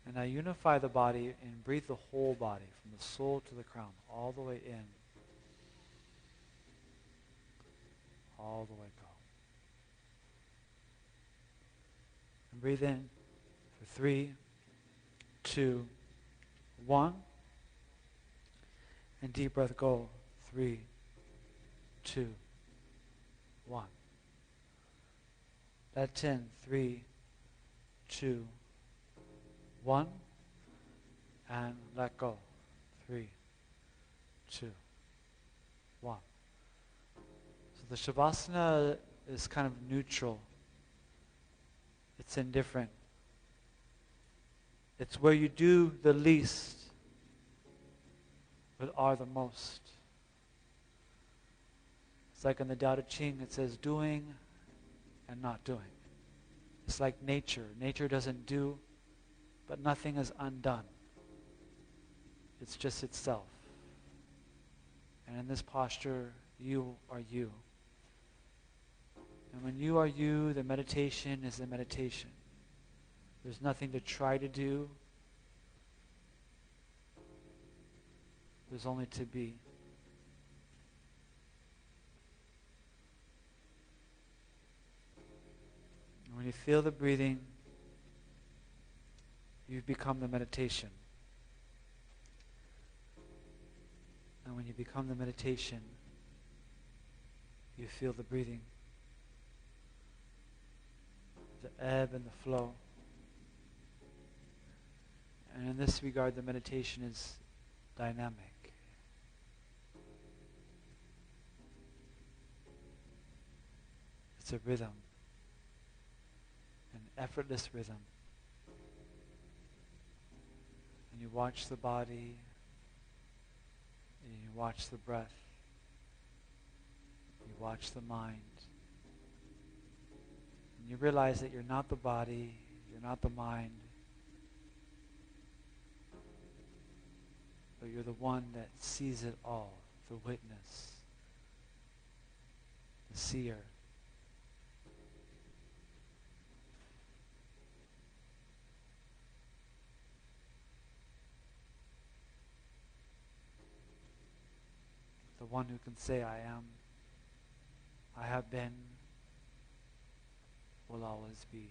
And now unify the body and breathe the whole body, from the sole to the crown, all the way in. All the way go. And breathe in for 3, 2, 1. And deep breath, go. 3, 2, 1. That 10, 3, 2, 1. And let go. 3, 2, 1. So the Shavasana is kind of neutral. It's indifferent. It's where you do the least but are the most. It's like in the Tao Te Ching, it says doing and not doing. It's like nature. Nature doesn't do, but nothing is undone. It's just itself. And in this posture, you are you. And when you are you, the meditation is the meditation. There's nothing to try to do. There's only to be. When you feel the breathing, you become the meditation. And when you become the meditation, you feel the breathing, the ebb and the flow. And in this regard, the meditation is dynamic. It's a rhythm, an effortless rhythm. And you watch the body, and you watch the breath, you watch the mind. And you realize that you're not the body, you're not the mind, but you're the one that sees it all, the witness, the seer. The one who can say, I am, I have been, will always be.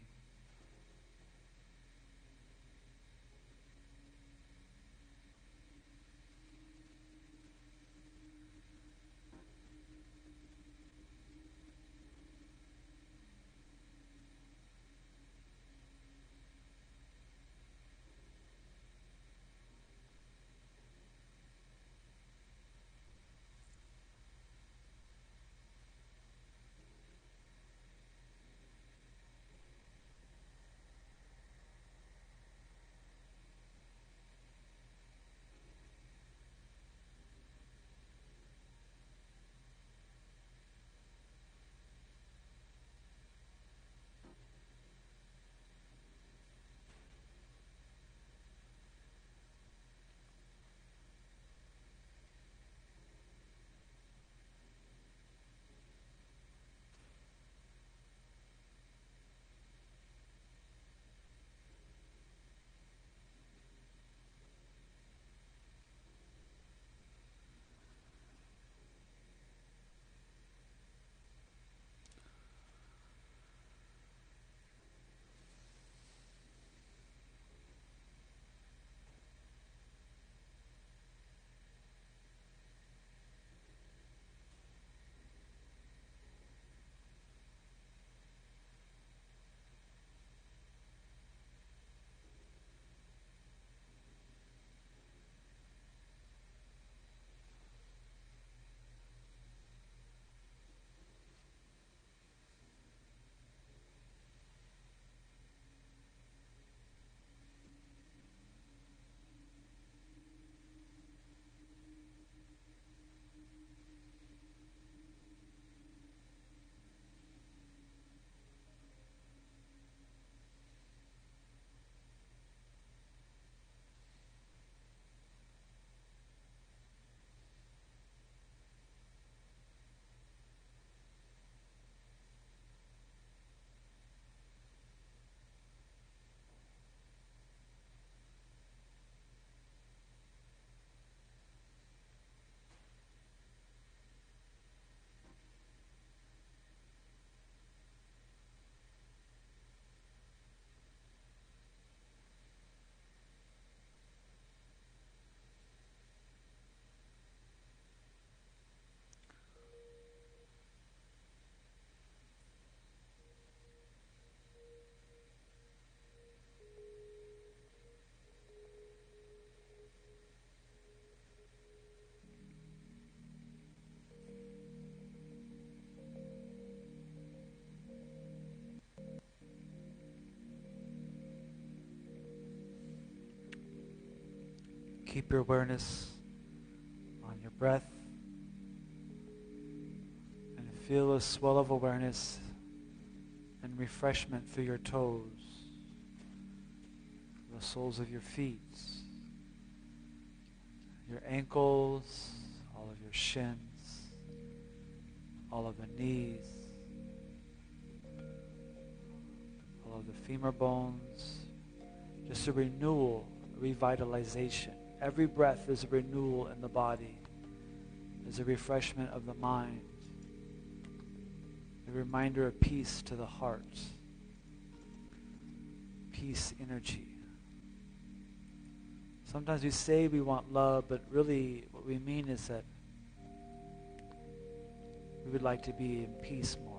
Keep your awareness on your breath and feel a swell of awareness and refreshment through your toes, the soles of your feet, your ankles, all of your shins, all of the knees, all of the femur bones. Just a renewal, a revitalization. Every breath is a renewal in the body, is a refreshment of the mind, a reminder of peace to the heart. peace energy. Sometimes we say we want love, but really what we mean is that we would like to be in peace more.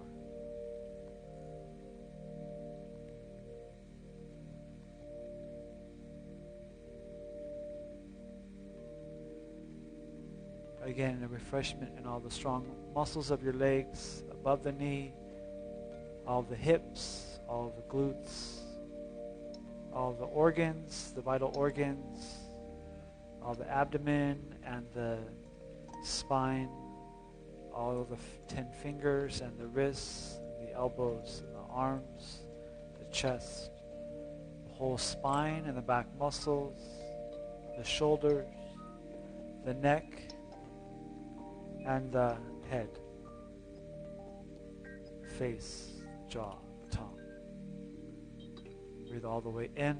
Again, a refreshment in all the strong muscles of your legs, above the knee, all the hips, all the glutes, all the organs, the vital organs, all the abdomen and the spine, all of the 10 fingers and the wrists, the elbows, and the arms, the chest, the whole spine and the back muscles, the shoulders, the neck, and the head, face, jaw, tongue. Breathe all the way in.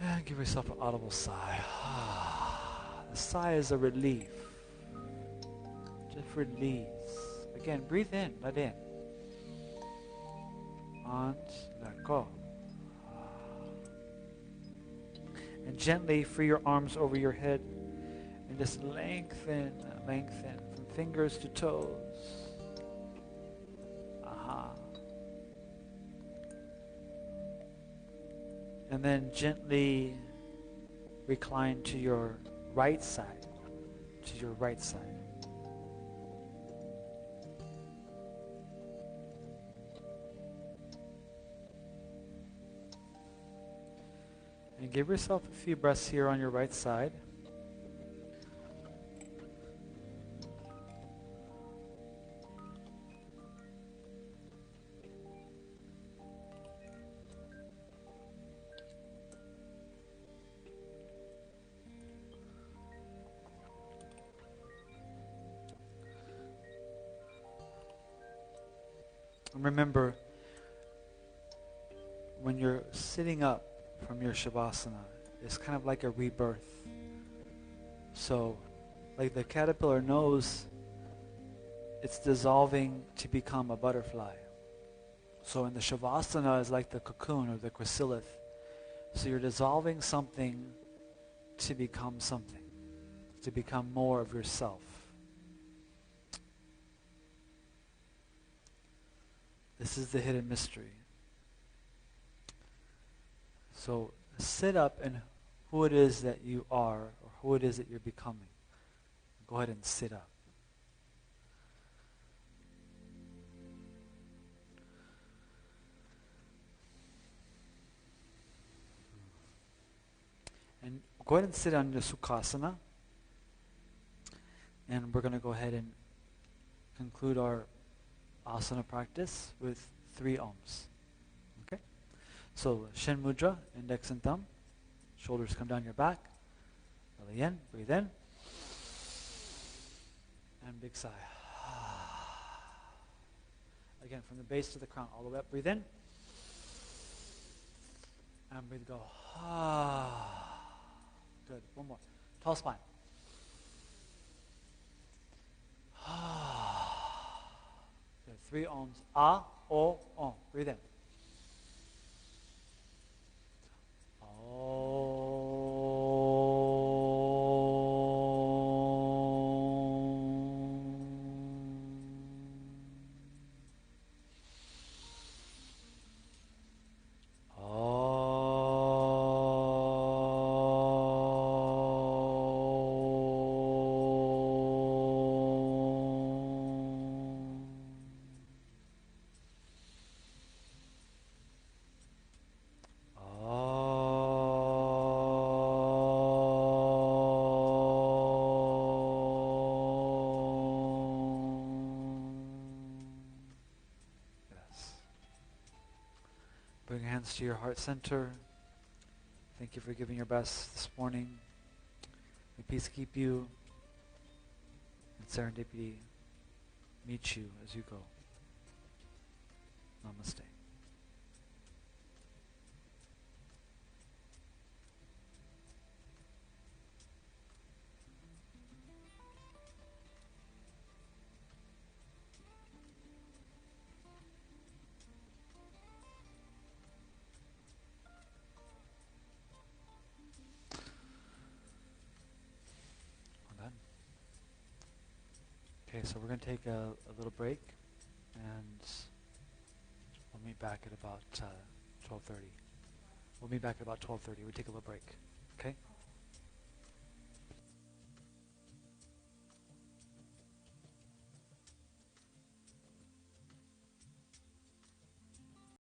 And give yourself an audible sigh. The sigh is a relief. Just release. Again, breathe in, let in. And let go. And gently free your arms over your head. And just lengthen from fingers to toes. And then gently recline to your right side. To your right side. And give yourself a few breaths here on your right side. Remember, when you're sitting up from your Shavasana, it's kind of like a rebirth. So, like the caterpillar knows it's dissolving to become a butterfly. So in the Shavasana is like the cocoon or the chrysalis. So you're dissolving something to become something, to become more of yourself. This is the hidden mystery. So sit up in who it is that you are or who it is that you're becoming. Go ahead and sit up. And go ahead and sit on your Sukhasana. And we're going to go ahead and conclude our asana practice with 3 ohms. Okay? So, Shin Mudra, index and thumb. Shoulders come down your back. Belly in, breathe in. And big sigh. Again, from the base to the crown, all the way up, breathe in. And breathe go. Good, one more. Tall spine. Good, 3 ohms. Ah, O, Om. Breathe in. Bring your hands to your heart center. Thank you for giving your best this morning. May peace keep you and serendipity meet you as you go. Namaste. so we're going to take a little break, and we'll meet back at about 12:30. We'll meet back at about 12:30. We take a little break. Okay?